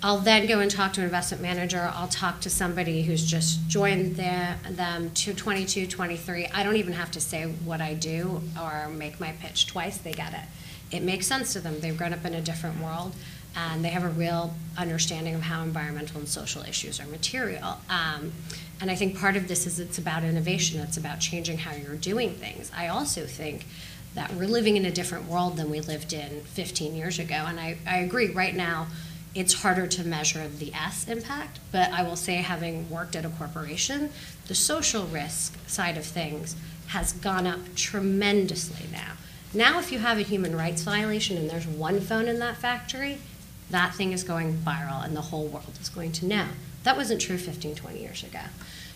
I'll then go and talk to an investment manager. I'll talk to somebody who's just joined them to 22, 23. I don't even have to say what I do or make my pitch twice. They get it. It makes sense to them. They've grown up in a different world, and they have a real understanding of how environmental and social issues are material. And I think part of this is it's about innovation. It's about changing how you're doing things. I also think that we're living in a different world than we lived in 15 years ago. And I agree, right now, it's harder to measure the S impact, but I will say, having worked at a corporation, the social risk side of things has gone up tremendously now. Now, if you have a human rights violation and there's one phone in that factory, that thing is going viral and the whole world is going to know. That wasn't true 15, 20 years ago.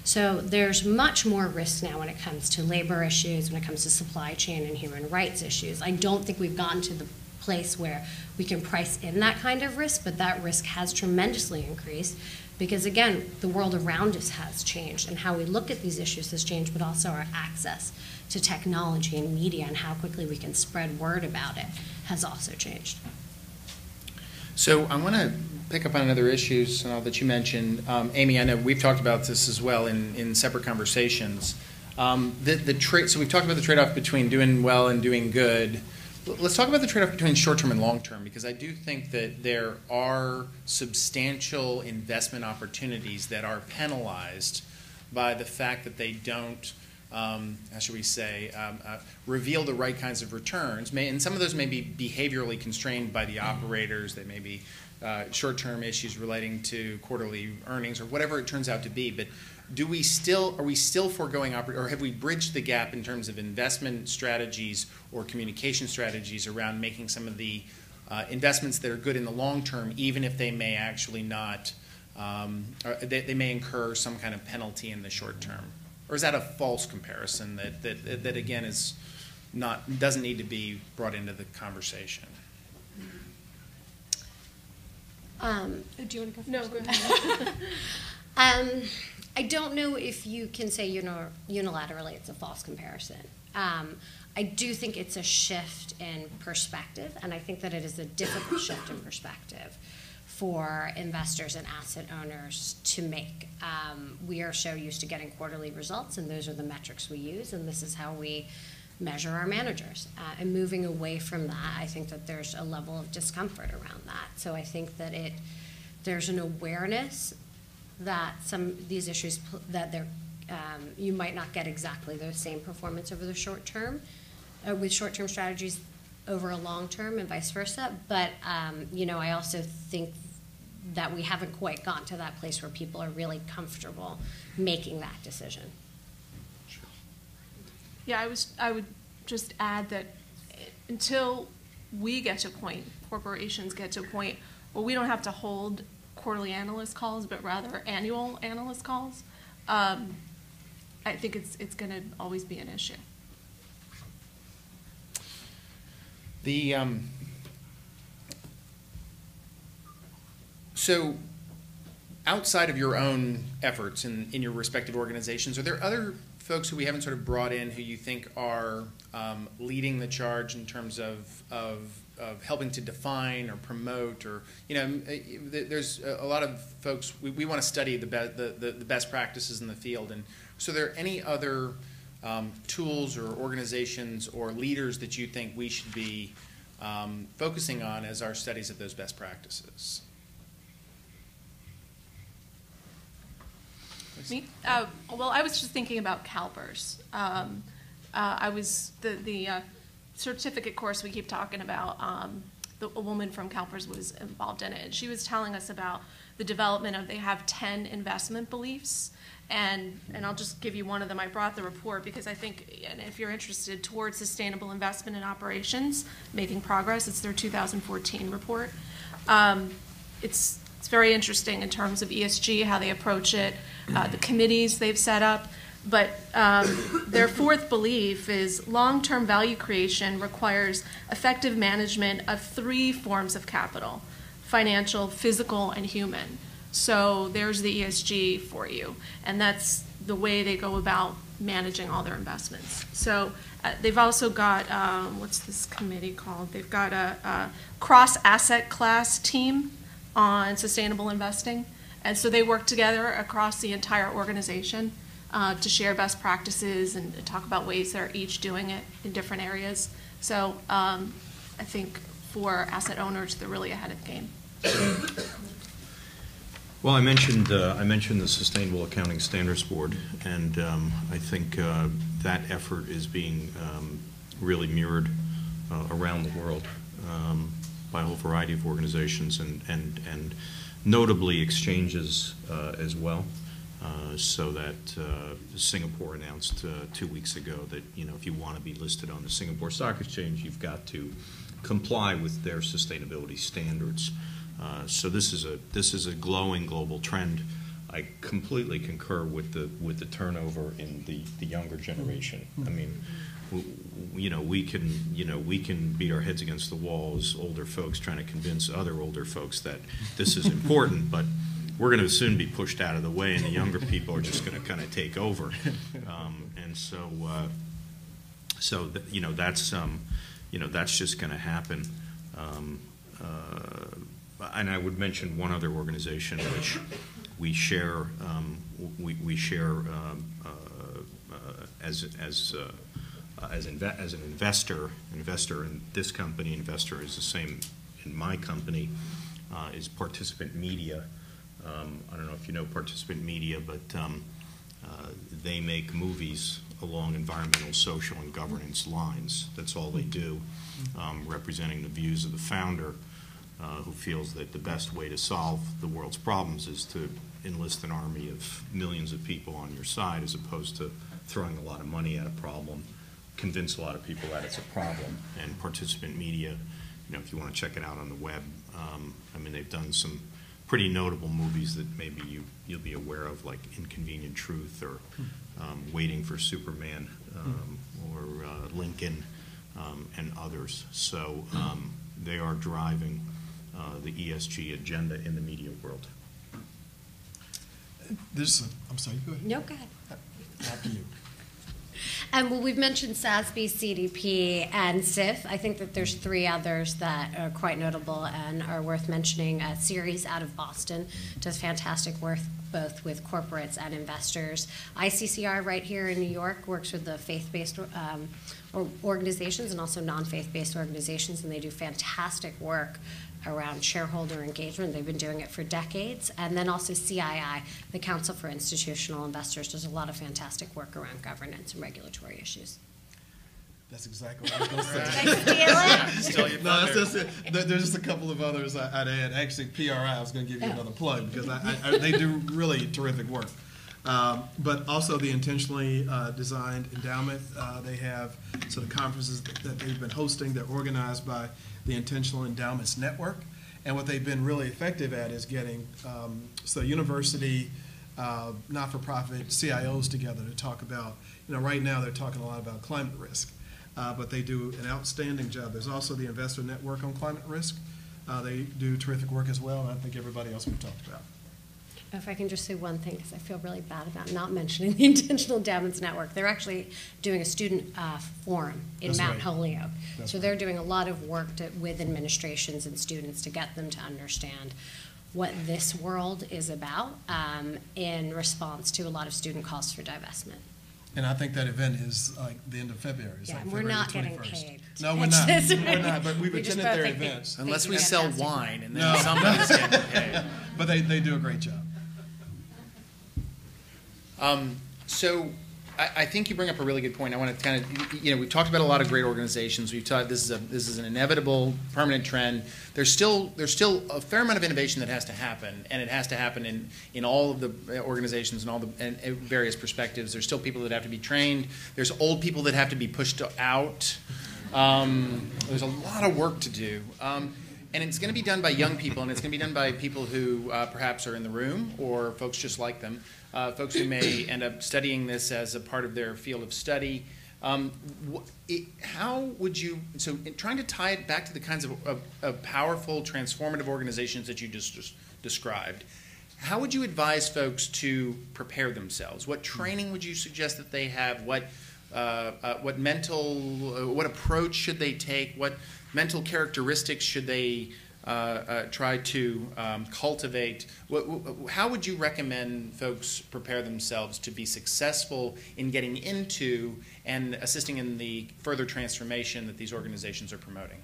So there's much more risk now when it comes to labor issues, when it comes to supply chain and human rights issues. I don't think we've gotten to the place where we can price in that kind of risk, but that risk has tremendously increased because, again, the world around us has changed, and how we look at these issues has changed, but also our access to technology and media and how quickly we can spread word about it has also changed. So I want to pick up on another issue, Sonal, that you mentioned. Amy, I know we've talked about this as well in separate conversations. So we've talked about the trade-off between doing well and doing good. Let's talk about the trade-off between short-term and long-term, because I do think that there are substantial investment opportunities that are penalized by the fact that they don't, how should we say, reveal the right kinds of returns. And some of those may be behaviorally constrained by the operators. They may be short-term issues relating to quarterly earnings or whatever it turns out to be. But are we still foregoing, or have we bridged the gap in terms of investment strategies or communication strategies around making some of the investments that are good in the long term, even if they may actually not, they may incur some kind of penalty in the short term? Or is that a false comparison that again doesn't need to be brought into the conversation? Do you want to go first? No, go ahead. I don't know if you can say unilaterally it's a false comparison. I do think it's a shift in perspective, and I think that it is a difficult shift in perspective for investors and asset owners to make. We are so used to getting quarterly results, and those are the metrics we use, and this is how we measure our managers. And moving away from that, I think that there's a level of discomfort around that. So I think that there's an awareness that some of these issues, that you might not get exactly the same performance over the short term, with short-term strategies over a long term and vice versa. But I also think that we haven't quite gotten to that place where people are really comfortable making that decision. Yeah, I would just add that until we get to a point, corporations get to a point where we don't have to hold quarterly analyst calls, but rather annual analyst calls, I think it's going to always be an issue. So outside of your own efforts in your respective organizations, are there other folks who we haven't sort of brought in who you think are leading the charge in terms of helping to define or promote, or there's a lot of folks we want to study the best practices in the field, and so are there any other tools or organizations or leaders that you think we should be focusing on as our studies of those best practices? Me? Well, I was just thinking about CalPERS. I was the certificate course we keep talking about. A woman from CalPERS was involved in it, and she was telling us about the development of. They have 10 investment beliefs, and I'll just give you one of them. I brought the report because I think, and if you're interested, towards sustainable investment in operations, making progress. It's their 2014 report. It's very interesting in terms of ESG, how they approach it, the committees they've set up. But their fourth belief is long-term value creation requires effective management of 3 forms of capital: financial, physical, and human. So there's the ESG for you. And that's the way they go about managing all their investments. So they've also got, what's this committee called? They've got a cross-asset class team on sustainable investing. And so they work together across the entire organization to share best practices and talk about ways they're each doing it in different areas. So I think for asset owners, they're really ahead of the game. Well, I mentioned the Sustainable Accounting Standards Board, and I think that effort is being really mirrored around the world by a whole variety of organizations, and notably exchanges as well. So that Singapore announced 2 weeks ago that if you want to be listed on the Singapore Stock Exchange, you've got to comply with their sustainability standards. So this is a glowing global trend. I completely concur with the turnover in the younger generation. I mean, we can beat our heads against the wall as older folks trying to convince other older folks that this is important, but we're going to soon be pushed out of the way, and the younger people are just going to kind of take over. And so that's just going to happen. And I would mention one other organization which we share as an investor in this company. Investor is the same in my company. Is Participant Media. I don't know if you know Participant Media, but they make movies along environmental, social, and governance lines. That's all they do, representing the views of the founder, who feels that the best way to solve the world's problems is to enlist an army of millions of people on your side, as opposed to throwing a lot of money at a problem, convince a lot of people that it's a problem. And Participant Media, if you want to check it out on the web, I mean, they've done some pretty notable movies that maybe you'll be aware of, like Inconvenient Truth or Waiting for Superman or Lincoln and others. So they are driving the ESG agenda in the media world. I'm sorry, go ahead. No, go ahead. After you. Well, we've mentioned SASB, CDP, and SIF. I think that there's 3 others that are quite notable and are worth mentioning. Ceres out of Boston does fantastic work both with corporates and investors. ICCR right here in New York works with the faith-based organizations and also non-faith-based organizations, and they do fantastic work around shareholder engagement. They've been doing it for decades. And then also CII, the Council for Institutional Investors, does a lot of fantastic work around governance and regulatory issues. That's exactly what I was going to say. Still your No, that's thunder. just it. There's just a couple of others I'd add. Actually, PRI, I was going to give you another plug because they do really terrific work. But also the intentionally designed endowment. They have sort of conferences that they've been hosting. They're organized by the Intentional Endowments Network. And what they've been really effective at is getting university, not-for-profit CIOs together to talk about, right now they're talking a lot about climate risk. But they do an outstanding job. There's also the Investor Network on climate risk. They do terrific work as well, and I think everybody else we've talked about. If I can just say one thing, because I feel really bad about not mentioning the Intentional Endowments Network. They're actually doing a student forum in That's Mount right. Holyoke. That's So they're doing a lot of work with administrations and students to get them to understand what this world is about in response to a lot of student calls for divestment. And I think that event is like the end of February. It's Yeah, like and we're February not the getting 21st. paid. No, we're not. It's just- We're not, but we've We just attended both their think they- events. Unless we Thank you. sell Fantastic. wine, and then No. somebody's getting paid. But they do a great job. So I think you bring up a really good point. I want to kind of, we've talked about a lot of great organizations. We've talked this is an inevitable, permanent trend. There's still a fair amount of innovation that has to happen, and it has to happen in all of the organizations and all the and various perspectives. There's still people that have to be trained. There's old people that have to be pushed out. There's a lot of work to do. And it's going to be done by young people, and it's going to be done by people who perhaps are in the room or folks just like them, folks who may end up studying this as a part of their field of study. How would you, so in trying to tie it back to the kinds of powerful, transformative organizations that you just described, how would you advise folks to prepare themselves? What training would you suggest that they have? What approach should they take? What mental characteristics should they try to cultivate? How would you recommend folks prepare themselves to be successful in getting into and assisting in the further transformation that these organizations are promoting?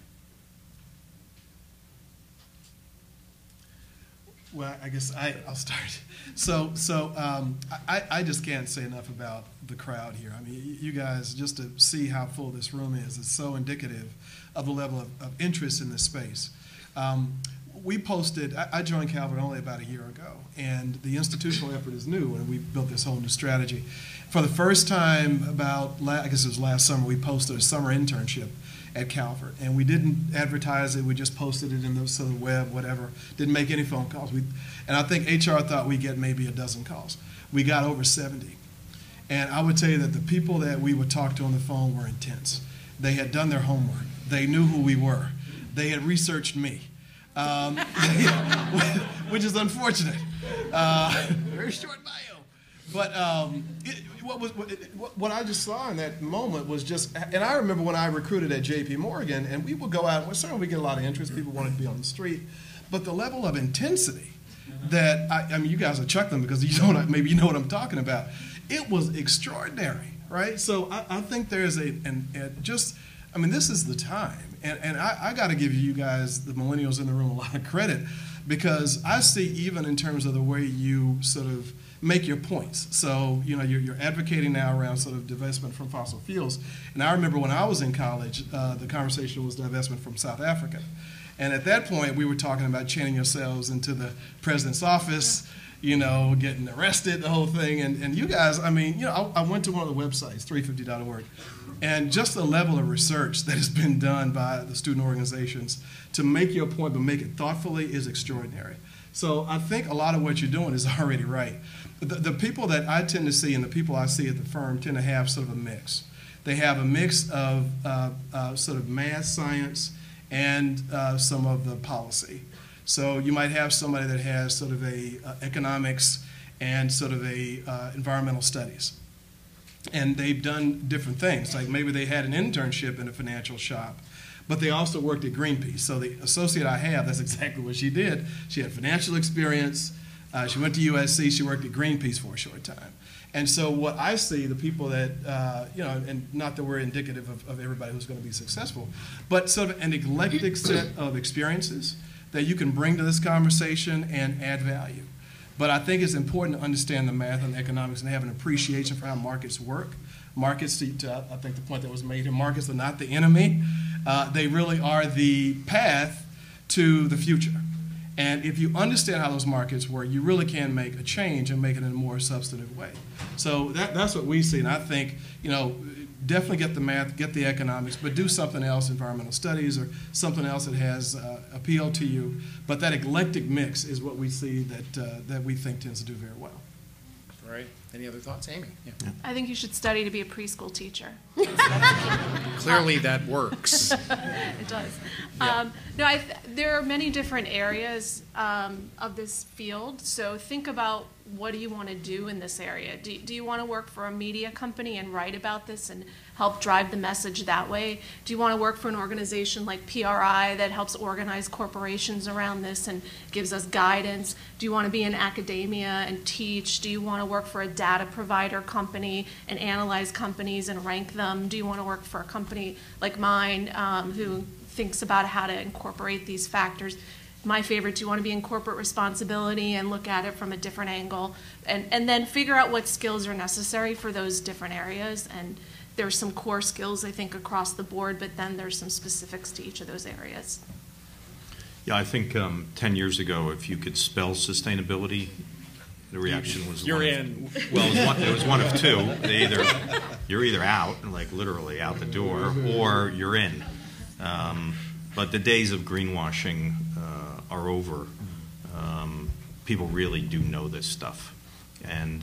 Well, I guess I'll start. So I just can't say enough about the crowd here. I mean, you guys, just to see how full this room is so indicative of the level of interest in this space. We posted, I joined Calvert only about a year ago, and the institutional effort is new, and we built this whole new strategy. For the first time I guess it was last summer, we posted a summer internship at Calvert, and we didn't advertise it. We just posted it in the web, whatever. Didn't make any phone calls. And I think HR thought we'd get maybe a dozen calls. We got over 70. And I would tell you that the people that we would talk to on the phone were intense. They had done their homework. They knew who we were. They had researched me, which is unfortunate. Very short bio. But what I just saw in that moment was just, and I remember when I recruited at J.P. Morgan, and we would go out, well, certainly we get a lot of interest, people wanted to be on the street, but the level of intensity that, I mean, you guys are chuckling because maybe you know what I'm talking about. It was extraordinary, right? So I think there's this is the time, and I got to give you guys, the millennials in the room, a lot of credit, because I see even in terms of the way you sort of make your points. So, you're advocating now around sort of divestment from fossil fuels. And I remember when I was in college, the conversation was divestment from South Africa. And at that point, we were talking about chaining yourselves into the president's office, getting arrested, the whole thing. And you guys, I mean, I went to one of the websites, 350.org, and just the level of research that has been done by the student organizations to make your point but make it thoughtfully is extraordinary. So I think a lot of what you're doing is already right. The people that I tend to see and the people I see at the firm tend to have sort of a mix. They have a mix of sort of math, science, and some of the policy. So you might have somebody that has sort of a economics and sort of a environmental studies. And they've done different things. Like maybe they had an internship in a financial shop, but they also worked at Greenpeace. So the associate I have, that's exactly what she did. She had financial experience. She went to USC. She worked at Greenpeace for a short time. And so what I see, the people that, and not that we're indicative of everybody who's going to be successful, but sort of an eclectic set of experiences that you can bring to this conversation and add value. But I think it's important to understand the math and the economics and have an appreciation for how markets work Markets, I think the point that was made here, markets are not the enemy. They really are the path to the future. And if you understand how those markets work, you really can make a change and make it in a more substantive way. So that's what we see. And I think, definitely get the math, get the economics, but do something else, environmental studies or something else that has appeal to you. But that eclectic mix is what we see that we think tends to do very well. All right. Any other thoughts, Amy? Yeah. I think you should study to be a preschool teacher. Clearly that works. It does. Yeah. There are many different areas of this field. So think about, what do you want to do in this area? Do you want to work for a media company and write about this and help drive the message that way? Do you want to work for an organization like PRI that helps organize corporations around this and gives us guidance? Do you want to be in academia and teach? Do you want to work for a data provider company and analyze companies and rank them? Do you want to work for a company like mine who thinks about how to incorporate these factors? My favorite, do you want to be in corporate responsibility and look at it from a different angle, and then figure out what skills are necessary for those different areas? And there's some core skills, I think, across the board, but then there's some specifics to each of those areas. Yeah, I think 10 years ago, if you could spell sustainability, the reaction was You're one in. Well, it was one of two. You're either out, like literally out the door, or you're in. But the days of greenwashing are over. People really do know this stuff, and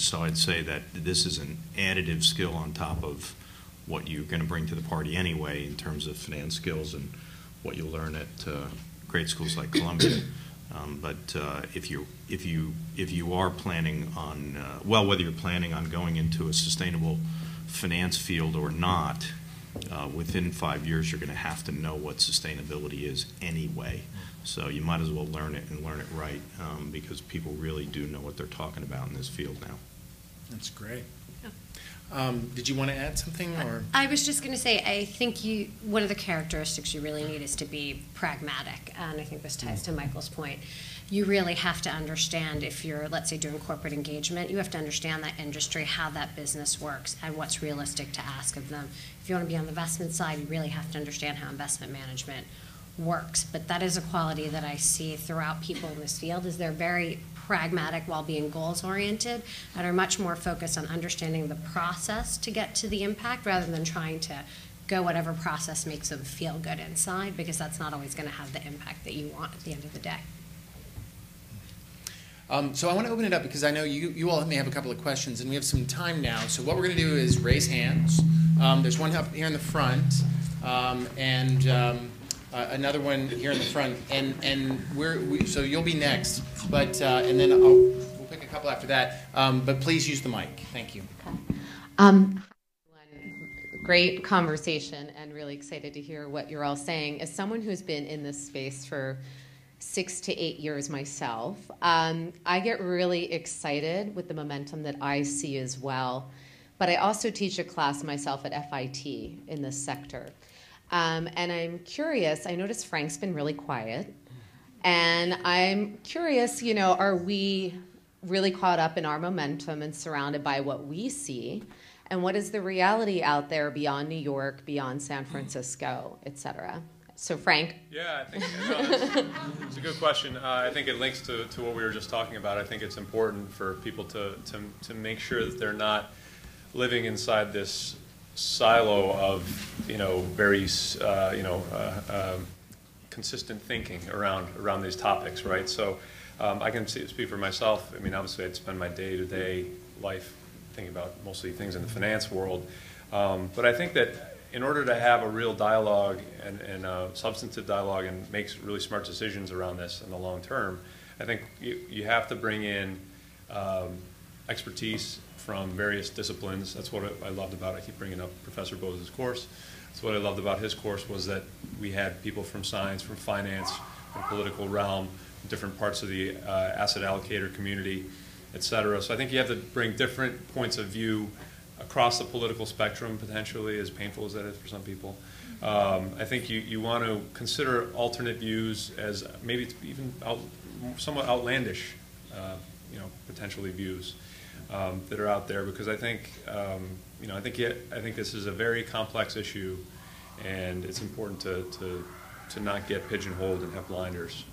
so I'd say that this is an additive skill on top of what you're going to bring to the party anyway in terms of finance skills and what you'll learn at great schools like Columbia. But if you are planning on whether you're planning on going into a sustainable finance field or not, within 5 years you're going to have to know what sustainability is anyway. So you might as well learn it and learn it right, because people really do know what they're talking about in this field now. That's great. Did you want to add something? Or I was just going to say, I think one of the characteristics you really need is to be pragmatic, and I think this ties to Michael's point. You really have to understand, if you're, let's say, doing corporate engagement, you have to understand that industry, how that business works, and what's realistic to ask of them. If you want to be on the investment side, you really have to understand how investment management works. But that is a quality that I see throughout people in this field, is they're very pragmatic while being goals-oriented, and are much more focused on understanding the process to get to the impact rather than trying to go whatever process makes them feel good inside, because that's not always going to have the impact that you want at the end of the day. So I want to open it up because I know you all may have a couple of questions, and we have some time now. So what we're going to do is raise hands. There's one up here in the front, and another one here in the front, and so you'll be next, but and then we'll pick a couple after that. But please use the mic. Thank you. Great conversation, and really excited to hear what you're all saying. As someone who's been in this space for 6 to 8 years myself, I get really excited with the momentum that I see as well. But I also teach a class myself at FIT in this sector. And I'm curious, I noticed Frank's been really quiet. And I'm curious, are we really caught up in our momentum and surrounded by what we see? And what is the reality out there beyond New York, beyond San Francisco, et cetera? So Frank? Yeah, I think it's a good question. I think it links to what we were just talking about. I think it's important for people to make sure that they're not living inside this silo of very consistent thinking around these topics, right? So I can speak for myself. I mean, obviously, I'd spend my day-to-day life thinking about mostly things in the finance world, but I think that in order to have a real dialogue and a substantive dialogue and make really smart decisions around this in the long term, I think you have to bring in expertise from various disciplines. That's what I loved about it. I keep bringing up Professor Bose's course. That's what I loved about his course, was that we had people from science, from finance, from political realm, different parts of the asset allocator community, et cetera. So I think you have to bring different points of view across the political spectrum, potentially, as painful as that is for some people. I think you want to consider alternate views as maybe even somewhat outlandish, potentially views. that are out there, because I think I think this is a very complex issue, and it's important to not get pigeonholed and have blinders.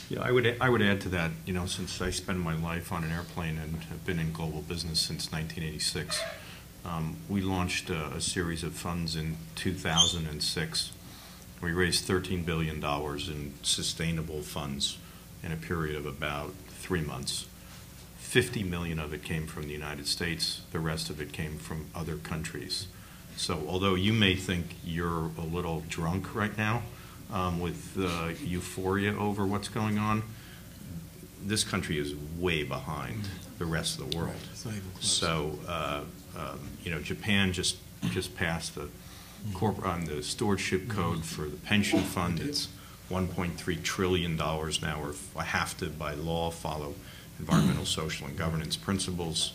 Yeah, I would add to that. Since I spend my life on an airplane and have been in global business since 1986, we launched a series of funds in 2006. We raised $13 billion in sustainable funds in a period of about 3 months. 50 million of it came from the United States. The rest of it came from other countries. So although you may think you're a little drunk right now with euphoria over what's going on, this country is way behind the rest of the world. So, Japan just passed the stewardship code for the pension fund. It's $1.3 trillion now, or have to, by law, follow environmental, social, and governance principles.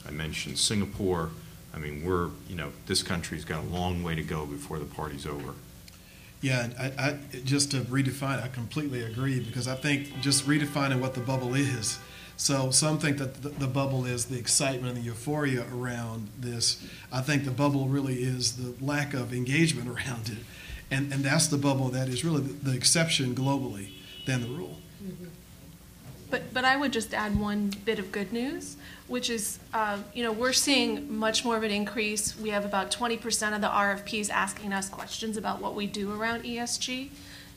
I mentioned Singapore. I mean, this country's got a long way to go before the party's over. Yeah, I just to redefine, I completely agree, because I think just redefining what the bubble is. So some think that the bubble is the excitement and the euphoria around this. I think the bubble really is the lack of engagement around it. And that's the bubble that is really the exception globally than the rule. Mm-hmm. But I would just add one bit of good news, which is, we're seeing much more of an increase. We have about 20% of the RFPs asking us questions about what we do around ESG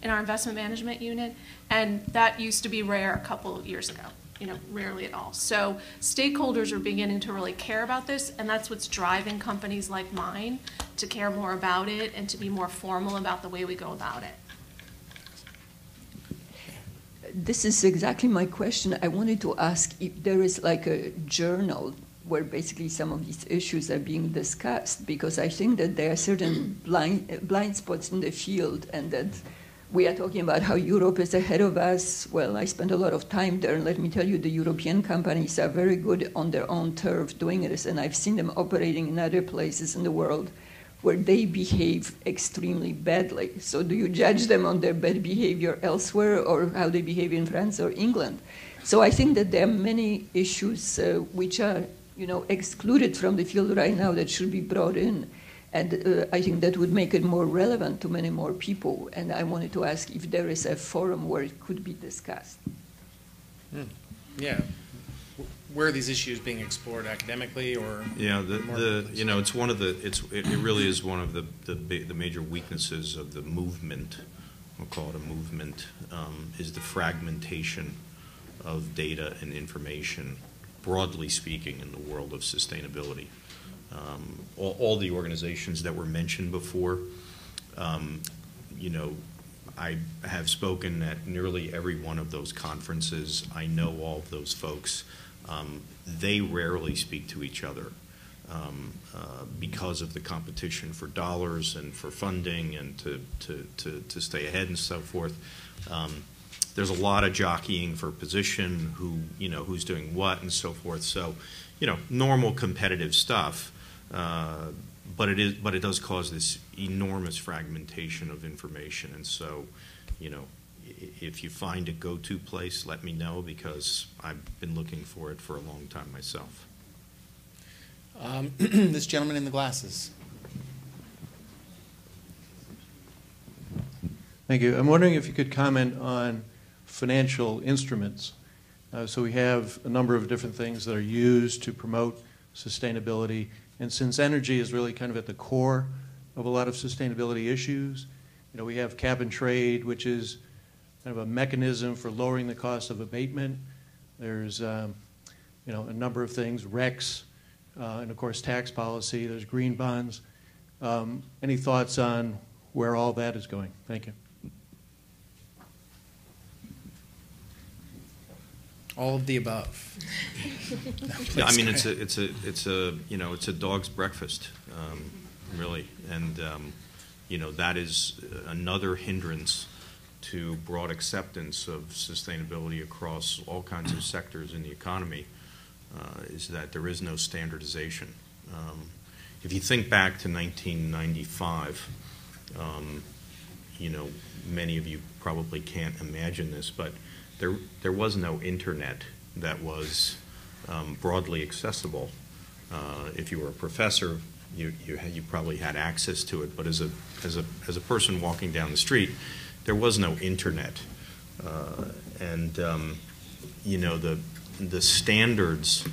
in our investment management unit, and that used to be rare a couple of years ago, rarely at all. So stakeholders are beginning to really care about this, and that's what's driving companies like mine to care more about it and to be more formal about the way we go about it. This is exactly my question. I wanted to ask if there is like a journal where basically some of these issues are being discussed, because I think that there are certain blind spots in the field, and that we are talking about how Europe is ahead of us. Well, I spent a lot of time there, and let me tell you, the European companies are very good on their own turf doing this, and I've seen them operating in other places in the world where they behave extremely badly. So do you judge them on their bad behavior elsewhere, or how they behave in France or England? So I think that there are many issues which are, excluded from the field right now that should be brought in. And I think that would make it more relevant to many more people. And I wanted to ask if there is a forum where it could be discussed. Yeah. Where are these issues being explored academically, or? Yeah, it's one of it really is one of the major weaknesses of the movement. We'll call it a movement, is the fragmentation of data and information, broadly speaking, in the world of sustainability. All the organizations that were mentioned before, I have spoken at nearly every one of those conferences. I know all of those folks. They rarely speak to each other because of the competition for dollars and for funding and to stay ahead and so forth. There's a lot of jockeying for position, who's doing what and so forth. So, normal competitive stuff, but it does cause this enormous fragmentation of information. And so, if you find a go-to place, let me know, because I've been looking for it for a long time myself. This gentleman in the glasses. Thank you. I'm wondering if you could comment on financial instruments. So we have a number of different things that are used to promote sustainability. And since energy is really kind of at the core of a lot of sustainability issues, we have cap and trade, which is kind of a mechanism for lowering the cost of abatement. There's a number of things, RECs, and of course tax policy. There's green bonds. Any thoughts on where all that is going? Thank you. All of the above. Yeah, I mean, it's a dog's breakfast, really, and that is another hindrance to broad acceptance of sustainability across all kinds of sectors in the economy, is that there is no standardization. If you think back to 1995, many of you probably can't imagine this, but there was no internet that was broadly accessible. If you were a professor, you probably had access to it, but as a person walking down the street, there was no internet, you know, the standards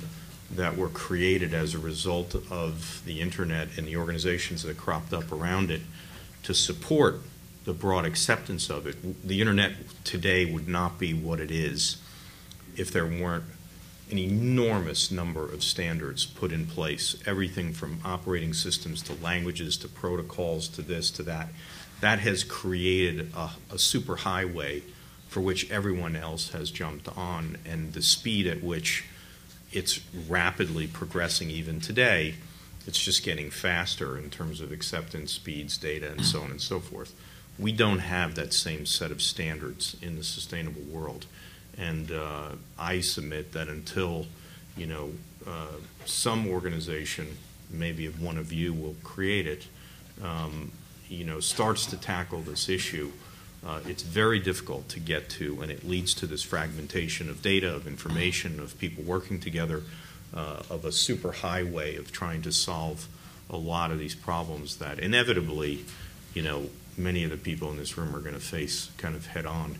that were created as a result of the internet and the organizations that cropped up around it to support the broad acceptance of it. The internet today would not be what it is if there weren't an enormous number of standards put in place, everything from operating systems to languages to protocols to this to that. That has created a super highway for which everyone else has jumped on, and the speed at which it's rapidly progressing even today, it's just getting faster in terms of acceptance, speeds, data, and so on and so forth. We don't have that same set of standards in the sustainable world. And I submit that until, you know, some organization, maybe if one of you will create it, you know, starts to tackle this issue, it's very difficult to get to, and it leads to this fragmentation of data, of information, of people working together, of a super highway of trying to solve a lot of these problems that inevitably, you know, many of the people in this room are going to face kind of head on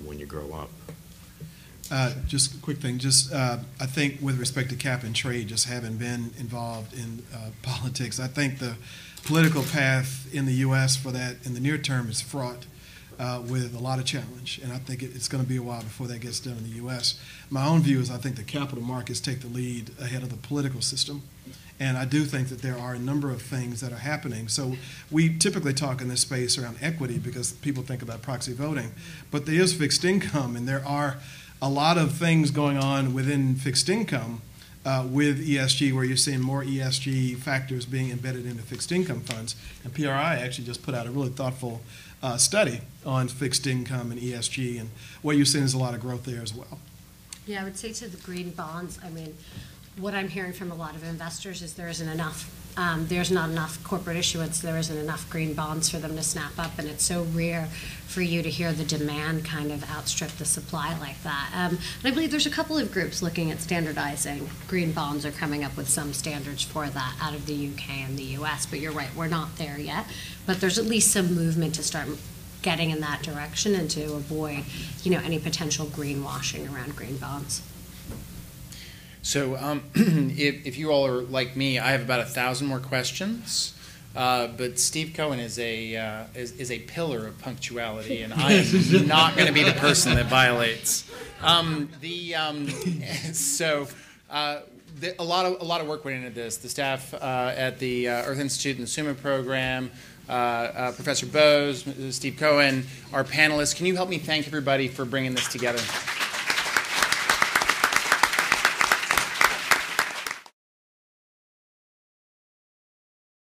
when you grow up. Just a quick thing. Just I think with respect to cap and trade, just having been involved in politics, I think the political path in the U.S. for that in the near term is fraught with a lot of challenge, and I think it's going to be a while before that gets done in the U.S. My own view is I think the capital markets take the lead ahead of the political system, and I do think that there are a number of things that are happening. So we typically talk in this space around equity because people think about proxy voting, but there is fixed income, and there are a lot of things going on within fixed income with ESG, where you're seeing more ESG factors being embedded into fixed income funds. And PRI actually just put out a really thoughtful study on fixed income and ESG, and what you're seeing is a lot of growth there as well. Yeah, I would say to the green bonds, I mean, what I'm hearing from a lot of investors is there isn't enough. There's not enough corporate issuance. There isn't enough green bonds for them to snap up, and it's so rare for you to hear the demand kind of outstrip the supply like that. And I believe there's a couple of groups looking at standardizing green bonds or coming up with some standards for that out of the UK and the US, but you're right, we're not there yet. But there's at least some movement to start getting in that direction and to avoid, you know, any potential greenwashing around green bonds. So if you all are like me, I have about 1,000 more questions. But Steve Cohen is a pillar of punctuality, and I am not going to be the person that violates. A lot of work went into this. The staff at the Earth Institute and the SUMA program, Professor Bose, Steve Cohen, our panelists. Can you help me thank everybody for bringing this together?